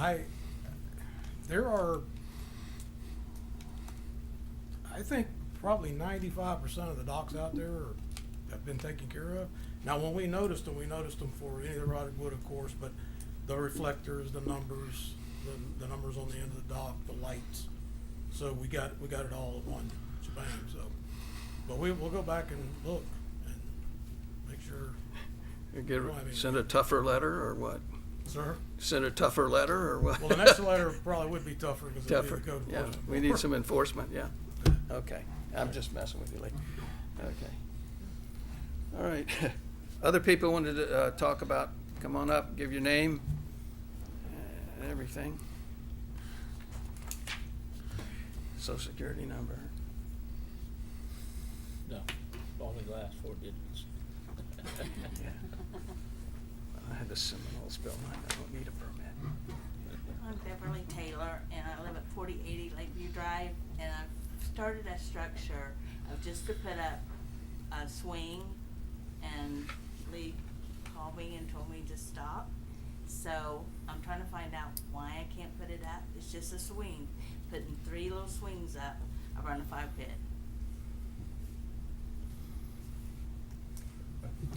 P: there are, I think, probably 95% of the docks out there have been taken care of. Now, when we noticed them for any of the rotted wood, of course, but the reflectors, the numbers, the numbers on the end of the dock, the lights. So we got it all in one shebang. So, but we'll go back and look and make sure.
A: Send a tougher letter or what?
P: Sir?
A: Send a tougher letter or what?
P: Well, the next letter probably would be tougher because
A: Tougher,
P: it'd be the code
A: yeah.
P: enforcement.
A: We need some enforcement, yeah. Okay, I'm just messing with you, Lee. Okay. All right. Other people wanted to talk about, come on up, give your name and everything. Social security number.
H: No, only the last 4 digits.
A: Yeah. I had the Seminole spill mine, I don't need a permit.
Q: I'm Beverly Taylor, and I live at 4080 Lakeview Drive, and I've started a structure of just to put up a swing, and Lee called me and told me to stop. So I'm trying to find out why I can't put it up. It's just a swing, putting 3 little swings up around a 5 pit.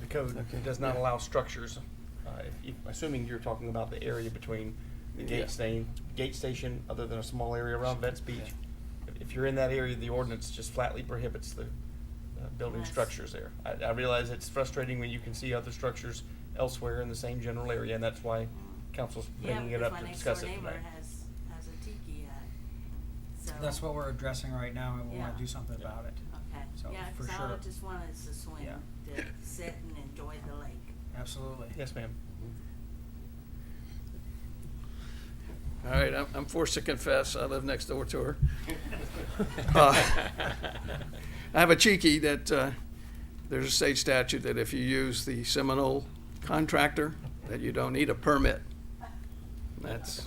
G: The code
A: Okay.
G: does not allow structures, assuming you're talking about the area between the gate station, other than a small area around Vets Beach. If you're in that area, the ordinance just flatly prohibits the building
Q: Yes.
G: structures there. I realize it's frustrating when you can see other structures elsewhere in the same general area, and that's why council's bringing it up to discuss it
Q: Yeah, because my
G: tonight.
Q: next door neighbor has a tiki hut, so.
J: That's what we're addressing right now, and we wanna
Q: Yeah.
J: do something about it.
Q: Okay,
J: So,
Q: yeah,
J: for
Q: 'cause
J: sure.
Q: all I just wanted is a swing
J: Yeah.
Q: to sit and enjoy the lake.
J: Absolutely.
G: Yes, ma'am.
A: All right, I'm forced to confess, I live next door to her. I have a cheeky that, there's a state statute that if you use the Seminole contractor, that you don't need a permit. That's,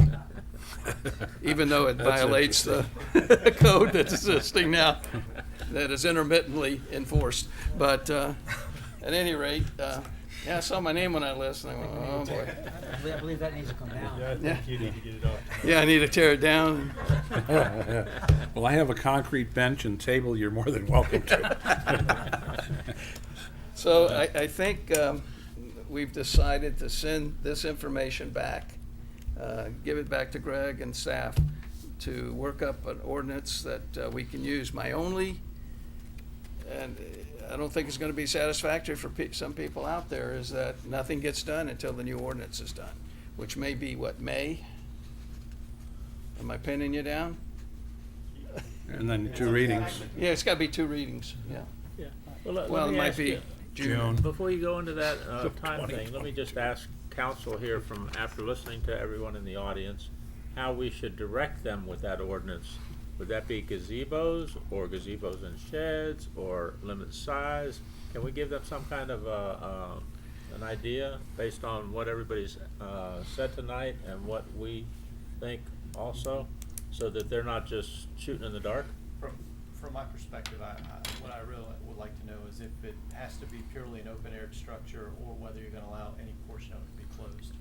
A: even though it
F: That's
A: violates the code that's existing now, that is intermittently enforced. But, at any rate, yeah, I saw my name on that list and I went, oh boy.
J: I believe that needs to come down.
B: Yeah, I think you need to get it off.
A: Yeah, I need to tear it down.
F: Well, I have a concrete bench and table you're more than welcome to.
A: So I think we've decided to send this information back, give it back to Greg and staff to work up an ordinance that we can use. My only, and I don't think it's going to be satisfactory for some people out there, is that nothing gets done until the new ordinance is done, which may be, what, May? Am I pinning you down?
F: And then 2 readings.
A: Yeah, it's got to be 2 readings, yeah.
H: Yeah. Well,
A: Well,
H: let
A: it
H: me
A: might
H: ask
A: be
H: you,
A: June.
H: before you go into that time
F: 20.
H: thing, let me just ask council here from, after listening to everyone in the audience, how we should direct them with that ordinance. Would that be gazebos or gazebos and sheds or limit size? Can we give them some kind of an idea based on what everybody's said tonight and what we think also, so that they're not just shooting in the dark?
K: From my perspective, what I really would like to know is if it has to be purely an open-air structure or whether you're gonna allow any portion of it to be closed.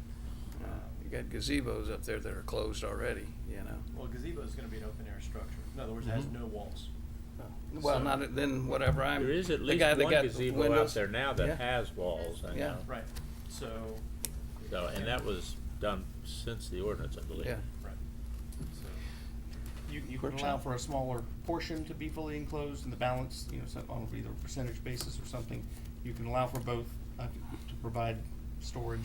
A: You got gazebos up there that are closed already, you know.
K: Well, gazebo is gonna be an open-air structure. In other words, it has no walls.
A: Well,
K: So-
A: not, then whatever, I'm.
H: There is at
A: the
H: least
A: guy that
H: one
A: got the
H: gazebo out
A: windows.
H: there now
A: Yeah.
H: that has walls, I
A: Yeah.
H: know.
K: Right, so.
H: So, and that was done since the ordinance, I believe.
A: Yeah.
K: Right, so.
G: You can
A: Workshop.
G: allow for a smaller portion to be fully enclosed and the balance, you know, on either a percentage basis or something. You can allow for both, to provide storage,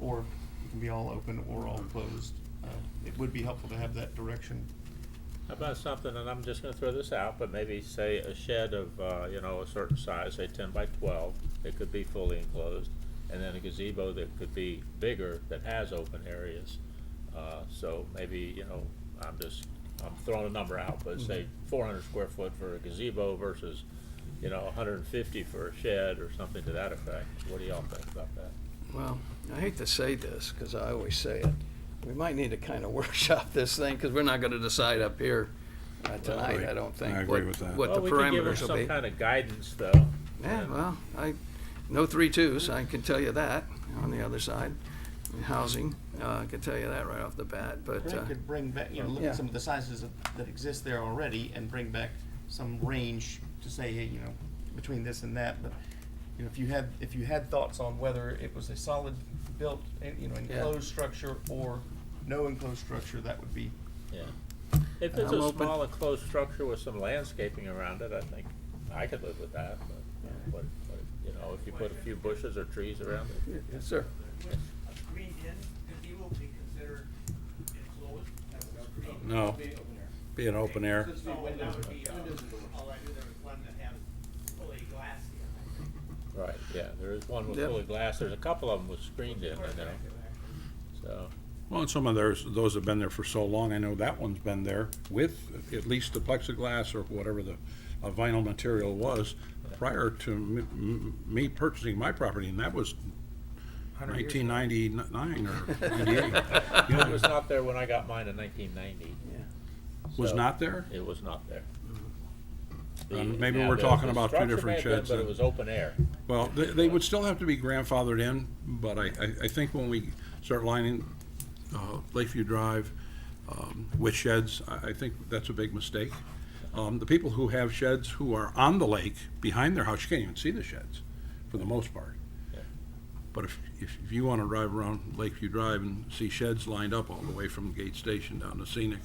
G: or it can be all open or all closed. It would be helpful to have that direction.
H: How about something, and I'm just gonna throw this out, but maybe say a shed of, you know, a certain size, say 10 by 12, it could be fully enclosed, and then a gazebo that could be bigger, that has open areas. So maybe, you know, I'm throwing a number out, but say 400 square foot for a gazebo versus, you know, 150 for a shed or something to that effect. What do y'all think about that?
A: Well, I hate to say this, because I always say it, we might need to kind of workshop this thing, because we're not gonna decide up here tonight, I don't think.
F: I agree with that.
A: What
H: Well,
A: the
H: we could give them
A: parameters will
H: some
A: be.
H: kind of guidance, though.
A: Yeah, well, no 3-2s, I can tell you that, on the other side. Housing, I can tell you that right off the bat, but,
G: Greg could bring back, you know, look
A: yeah.
G: at some of the sizes that exist there already and bring back some range to say, hey, you know, between this and that, but, you know, if you had thoughts on whether it was a solid built, you know,
A: Yeah.
G: enclosed structure or no enclosed structure, that would be.
H: Yeah. If it's
A: I'm
H: a
A: open.
H: small enclosed structure with some landscaping around it, I think I could live with that, but, you know, if you put a few bushes or trees around it.
A: yes, sir.
M: Would a screened-in gazebo be considered enclosed?
F: No, be an open air.
M: So that would be, oh, I knew there was one that had fully glassed in, I think.
H: Right, yeah, there is one with
A: Yep.
H: fully glass, there's a couple of them with screened in, I know, so.
F: Well, and some of those have been there for so long, I know that one's been there with at least the plexiglass or whatever the vinyl material was prior to me purchasing my property, and that was 1999 or 98.
H: It was not there when I got mine in 1990.
F: Was
H: So,
F: not there?
H: It was not there.
F: Maybe
H: now
F: we're
H: the
F: talking about two
H: structure
F: different
H: may have been,
F: sheds
H: But
F: then.
H: it was open air.
F: Well, they would still have to be grandfathered in, but I think when we start lining Lakeview Drive with sheds, I think that's a big mistake. The people who have sheds who are on the lake behind their house, you can't even see the sheds for the most part.
H: Yeah.
F: But if you want to drive around Lakeview Drive and see sheds lined up all the way from Gate Station down to Scenic,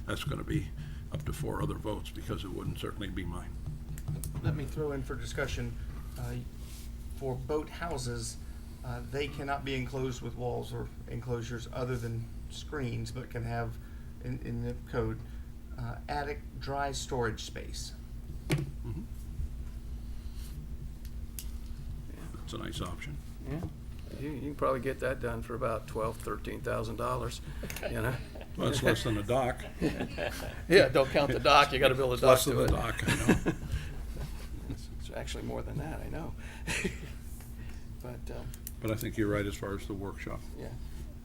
F: that's going to be up to 4 other votes, because it wouldn't certainly be mine.
G: Let me throw in for discussion, for boat houses, they cannot be enclosed with walls or enclosures other than screens, but can have, in the code, attic dry storage space.
F: Mhm. That's a nice option.
A: Yeah, you can probably get that done for about $12,000-13,000, you know?
F: Well, it's less than a dock.
A: Yeah, don't count the dock, you gotta build a
F: It's
A: dock
F: less
A: to
F: than
A: it.
F: the dock, I know.
A: It's actually more than that, I know. But,
F: But I think you're right as far as the workshop.
A: yeah.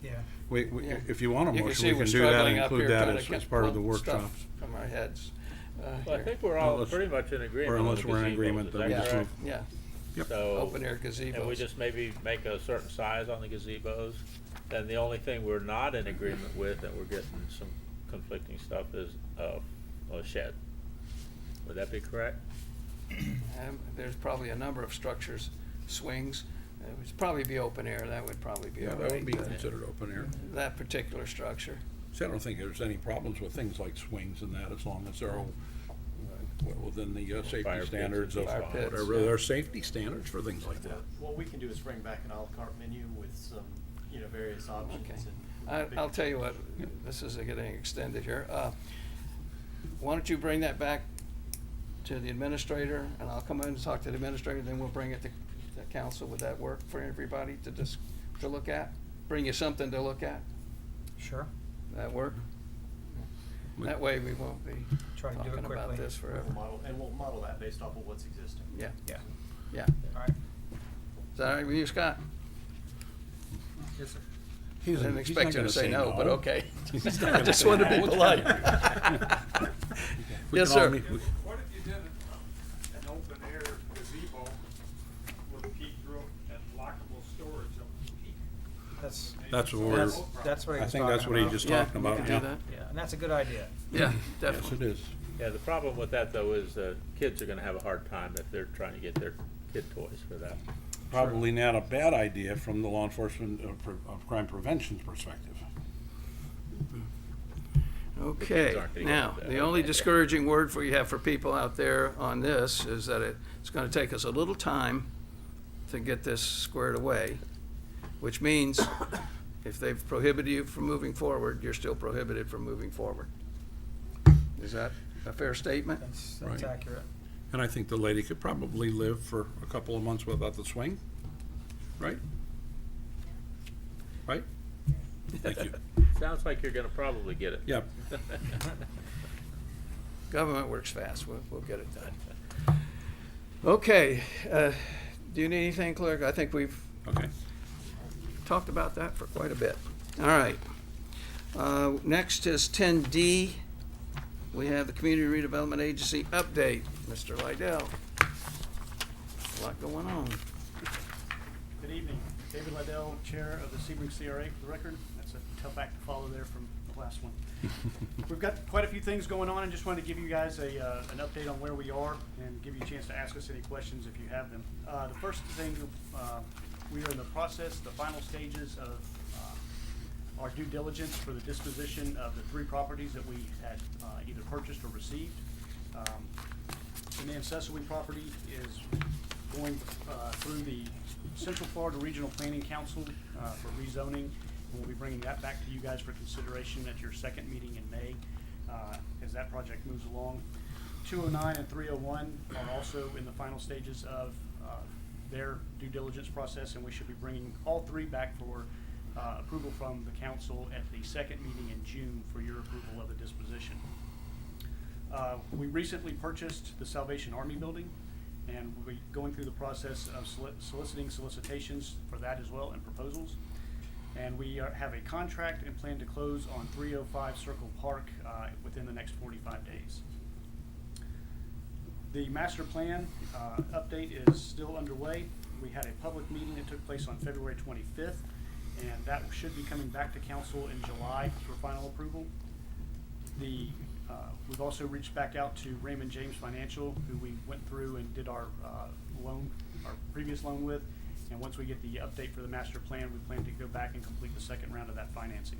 J: Yeah.
A: Yeah.
F: If you want a
A: You can
F: motion,
A: see
F: we
A: we're
F: can do that
A: struggling
F: and
A: up
F: include
A: here
F: that
A: trying
F: as
A: to
F: part of the
A: pull
F: workshop.
A: stuff from our heads.
H: Well, I
A: Here.
H: think we're
F: Well,
H: all
F: let's-
H: pretty much in agreement
F: or
H: on the
F: unless we're in
H: gazebos,
F: agreement,
H: is
F: then
H: that
F: we just
H: correct?
A: Yeah,
F: Yep.
H: So,
A: open-air gazebos.
H: and we just maybe make a certain size on the gazebos. Then the only thing we're not in agreement with, and we're getting some conflicting stuff, is a shed. Would that be correct?
A: There's probably a number of structures, swings, it would probably be open air, that would probably be
F: Yeah,
A: all
F: that would
A: right.
F: be considered open air.
A: That particular structure.
F: See, I don't think there's any problems with things like swings and that, as long as they're within the
H: Fire
F: safety
H: pits
F: standards of
H: and
A: fire pits,
F: whatever.
A: yeah.
F: There are safety standards for things like that.
K: What we can do is bring back an à la carte menu with some, you know, various options.
A: Okay.
K: and
A: I'll tell you what, this is getting extended here. Why don't you bring that back to the administrator, and I'll come in and talk to the administrator, then we'll bring it to council. Would that work for everybody to look at? Bring you something to look at?
J: Sure.
A: That work? That way we won't be
J: Try to do it
A: talking about
J: quickly.
A: this forever.
K: we'll model that based off of what's existing.
A: Yeah,
J: Yeah.
A: yeah.
J: All right.
A: Is that all right with you, Scott?
J: Yes, sir.
A: I didn't expect you to say no, but okay.
F: He's not
A: I
F: gonna
A: just
F: say
A: wanted to
F: no.
A: be polite.
F: We
A: Yes,
F: can all
A: sir.
F: meet-
I: What if you did an open air
F: That's what we're,
J: That's what he
F: I
J: was
F: think that's
J: talking
F: what he
J: about.
F: just
A: Yeah,
F: talked
A: we
F: about,
A: can do
F: yeah.
A: that.
J: Yeah, and that's a good idea.
A: Yeah,
F: Yes,
A: definitely.
F: it is.
H: Yeah, the problem with that though is kids are gonna have a hard time if they're trying to get their kid toys for that.
F: Probably not a bad idea from the law enforcement of crime prevention's perspective.
A: Okay,
H: aren't gonna
A: now,
H: get that.
A: the only discouraging word for you have for people out there on this is that it's gonna take us a little time to get this squared away, which means if they've prohibited you from moving forward, you're still prohibited from moving forward. Is that a fair statement?
J: That's
F: Right.
J: accurate.
F: And I think the lady could probably live for a couple of months without the swing, right? Right? Thank you.
H: Sounds like you're gonna probably get it.
F: Yep.
A: Government works fast, we'll get it done. Okay, do you need anything, clerk? I think we've
F: Okay.
A: talked about that for quite a bit. All right. Next is 10D. We have the Community Redevelopment Agency update. Mr. Lydell. A lot going on.
R: Good evening. David Liddell, Chair of the Sebring CRA, for the record. That's a tough act to follow there from the last one. We've got quite a few things going on, and just wanted to give you guys an update on where we are and give you a chance to ask us any questions if you have them. The first thing, we are in the process, the final stages of our due diligence for the disposition of the 3 properties that we had either purchased or received. The Accessory property is going through the Central Florida Regional Planning Council for rezoning, and we'll be bringing that back to you guys for consideration at your second meeting in May as that project moves along. 209 and 301 are also in the final stages of their due diligence process, and we should be bringing all 3 back for approval from the council at the second meeting in June for your approval of the disposition. We recently purchased the Salvation Army building, and we'll be going through the process of soliciting solicitations for that as well and proposals. And we have a contract and plan to close on 305 Circle Park within the next 45 days. The master plan update is still underway. We had a public meeting that took place on February 25th, and that should be coming back to council in July for final approval. We've also reached back out to Raymond James Financial, who we went through and did our previous loan with. And once we get the update for the master plan, we plan to go back and complete the second round of that financing.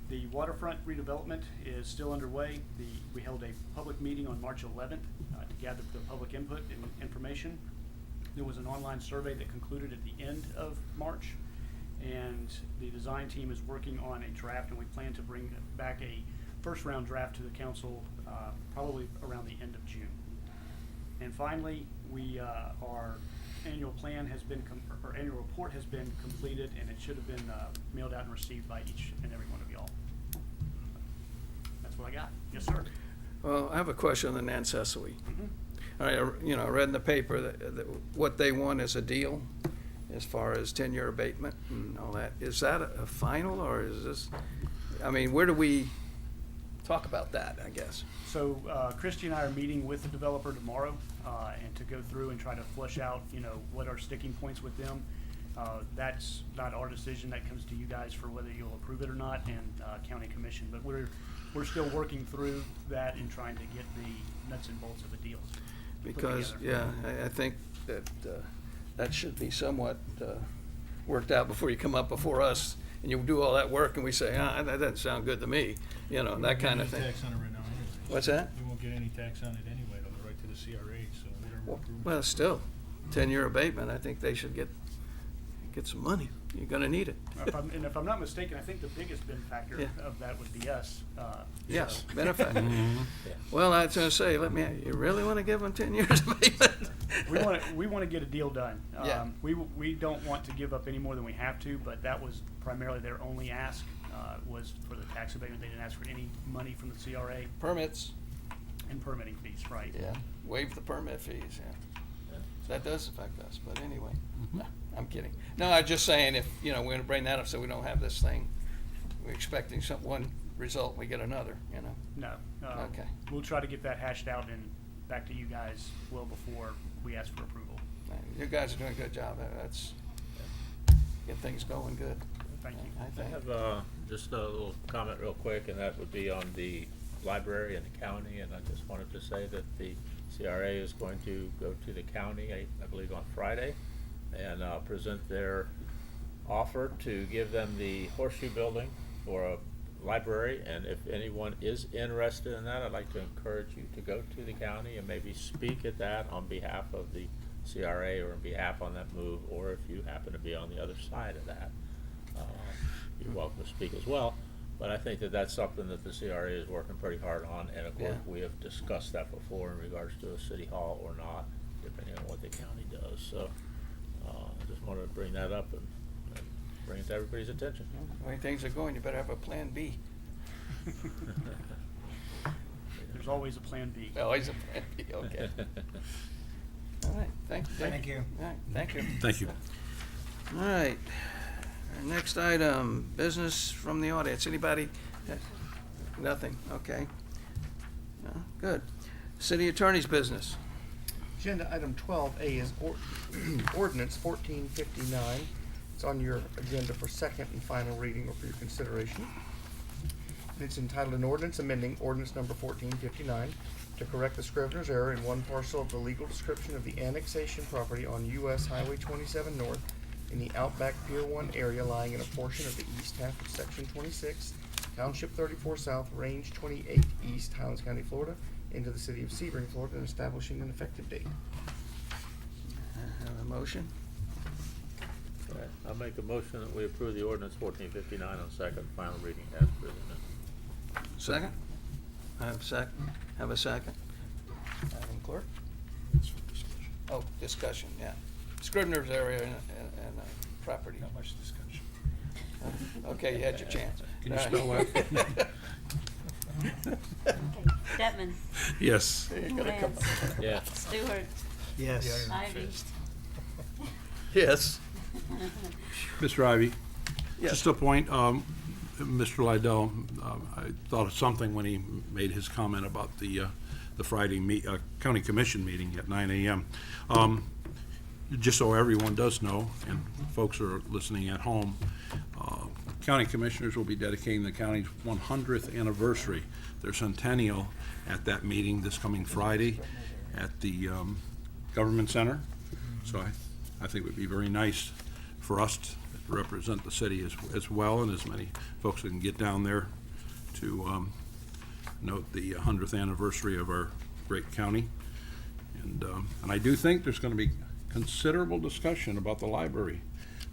R: The Waterfront Redevelopment is still underway. We held a public meeting on March 11th to gather the public input and information. There was an online survey that concluded at the end of March, and the design team is working on a draft, and we plan to bring back a first round draft to the council probably around the end of June. And finally, our annual plan has been, our annual report has been completed, and it should have been mailed out and received by each and every one of y'all. That's what I got. Yes, sir.
A: Well, I have a question on the Accessory.
R: Mm-hmm.
A: I read in the paper that what they want is a deal as far as 10-year abatement and all that. Is that a final, or is this, I mean, where do we talk about that, I guess?
R: So Christy and I are meeting with the developer tomorrow and to go through and try to flesh out, what are sticking points with them. That's not our decision. That comes to you guys for whether you'll approve it or not, and county commission. But we're still working through that and trying to get the nuts and bolts of the deal.
A: Because, I think that that should be somewhat worked out before you come up before us and you do all that work and we say, that doesn't sound good to me, that kind of thing.
B: Tax on it right now anyway.
A: What's that?
B: You won't get any tax on it anyway, it'll go right to the CRA, so whatever. approval.
A: Well, still, 10-year abatement, I think they should get some money. You're gonna need it.
R: If I'm not mistaken, I think the biggest benefactor of that would be us.
A: Yes, benefactor. Well, I was gonna say, you really wanna give them 10 years abatement?
R: We want to get a deal done.
A: Yeah.
R: We don't want to give up any more than we have to, but that was primarily their only ask, was for the tax abatement. They didn't ask for any money from the CRA.
A: Permits.
R: And permitting fees, right.
A: Yeah, waive the permit fees, yeah. That does affect us, but anyway, no, I'm kidding. No, I'm just saying if, we're gonna bring that up so we don't have this thing, we're expecting one result, we get another,
R: No.
A: Okay.
R: We'll try to get that hashed out and back to you guys well before we ask for approval.
A: You guys are doing a good job, that's, get things going good.
R: Thank you.
H: I have just a little comment real quick, and that would be on the library and the county, and I just wanted to say that the CRA is going to go to the county, I believe on Friday, and present their offer to give them the Horseshoe Building for a library, and if anyone is interested in that, I'd like to encourage you to go to the county and maybe speak at that on behalf of the CRA or on behalf on that move, or if you happen to be on the other side of that, you're welcome to speak as well. But I think that that's something that the CRA is working pretty hard on, and of course, we have discussed that before in regards to a city hall or not, depending on what the county does. So, I just wanted to bring that up and bring it to everybody's attention.
A: The way things are going, you better have a plan B.
R: There's always a plan B.
A: Always a plan B, okay. All right, thank you.
J: Thank you.
A: All right, thank you.
F: Thank you.
A: All right, our next item, business from the audience. Anybody? Nothing, okay. No, good. City attorney's business.
G: Agenda item 12A is ordinance 1459. It's on your agenda for second and final reading or for your consideration. And it's entitled an ordinance amending ordinance number 1459 to correct the scrivener's error in one parcel of the legal description of the annexation property on US Highway 27 North in the Outback Pier 1 area lying in a portion of the east half of Section 26, Township 34 South, Range 28 East, Highlands County, Florida, into the city of Sebring, Florida, and establishing an effective date.
A: Have a motion?
H: All right, I'll make a motion that we approve the ordinance 1459 on second and final reading as presented.
A: Second? I have a second. Have a second. Madam Clerk? Oh, discussion, yeah. Scrivener's area and property.
F: Not much discussion.
A: Okay, you had your chance.
F: Can you
A: All
F: spell
A: right.
F: that?
E: Okay, Detman,
A: Yes. You're gonna come-
E: Lance,
H: Yeah.
E: Stewart,
J: Yes.
E: Ivy.
A: Yes.
F: Mr. Ivy?
A: Yes.
F: Just a point, Mr. Lydell, I thought of something when he made his comment about the Friday county commission meeting at 9 a.m. Just so everyone does know, and folks are listening at home, county commissioners will be dedicating the county's 100th anniversary, their centennial, at that meeting this coming Friday at the Government Center. So I think it would be very nice for us to represent the city as well, and as many folks that can get down there to note the 100th anniversary of our great county. And I do think there's going to be considerable discussion about the library.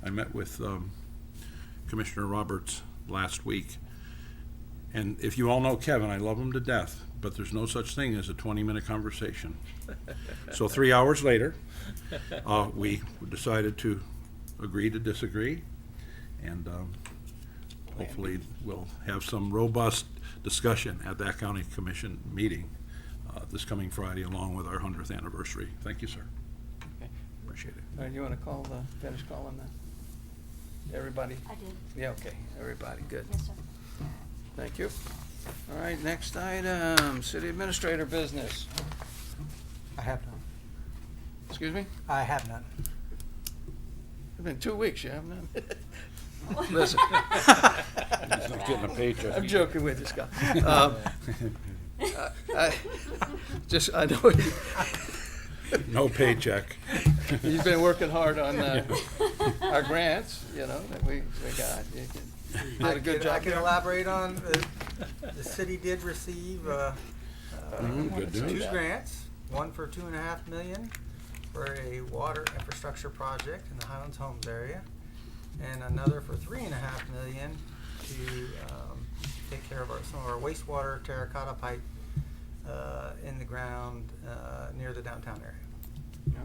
F: I met with Commissioner Roberts last week, and if you all know Kevin, I love him to death, but there's no such thing as a 20-minute conversation. So 3 hours later, we decided to agree to disagree, and hopefully we'll have some robust discussion at that county commission meeting this coming Friday, along with our 100th anniversary. Thank you, sir.
A: Okay.
F: Appreciate it.
A: All right, you want to finish calling that? Everybody?
E: I did.
A: Yeah, okay, everybody, good.
E: Yes, sir.
A: Thank you. All right, next item, city administrator business.
J: I have none.
A: Excuse me?
J: I have none.
A: It's been 2 weeks, you have none? Listen.
F: He's not getting a paycheck.
A: I'm joking with you, Scott. I know
F: No paycheck.
A: you've been working hard on our grants, that we got. You did a good job.
J: I can
A: there.
J: elaborate on, the city did receive
F: Good news.
J: 2 grants, one for $2.5 million for a water infrastructure project in the Highlands Homes area, and another for $3.5 million to take care of some of our wastewater terracotta pipe in the ground near the downtown area.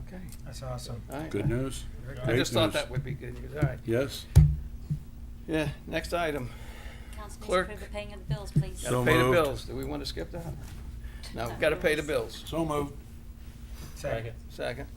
A: Okay.
J: That's awesome.
A: All right.
F: Good news.
A: I
F: Great
A: just thought
F: news.
A: that would be good news. All right.
F: Yes.
A: Yeah, next item.
E: Council needs to
A: Clerk.
E: approve the paying of the bills, please.
A: Gotta
F: So
A: pay the
F: moved.
A: bills. Do we want to skip that? No, we've got to pay the bills.
F: So moved.
J: Second.
A: Second.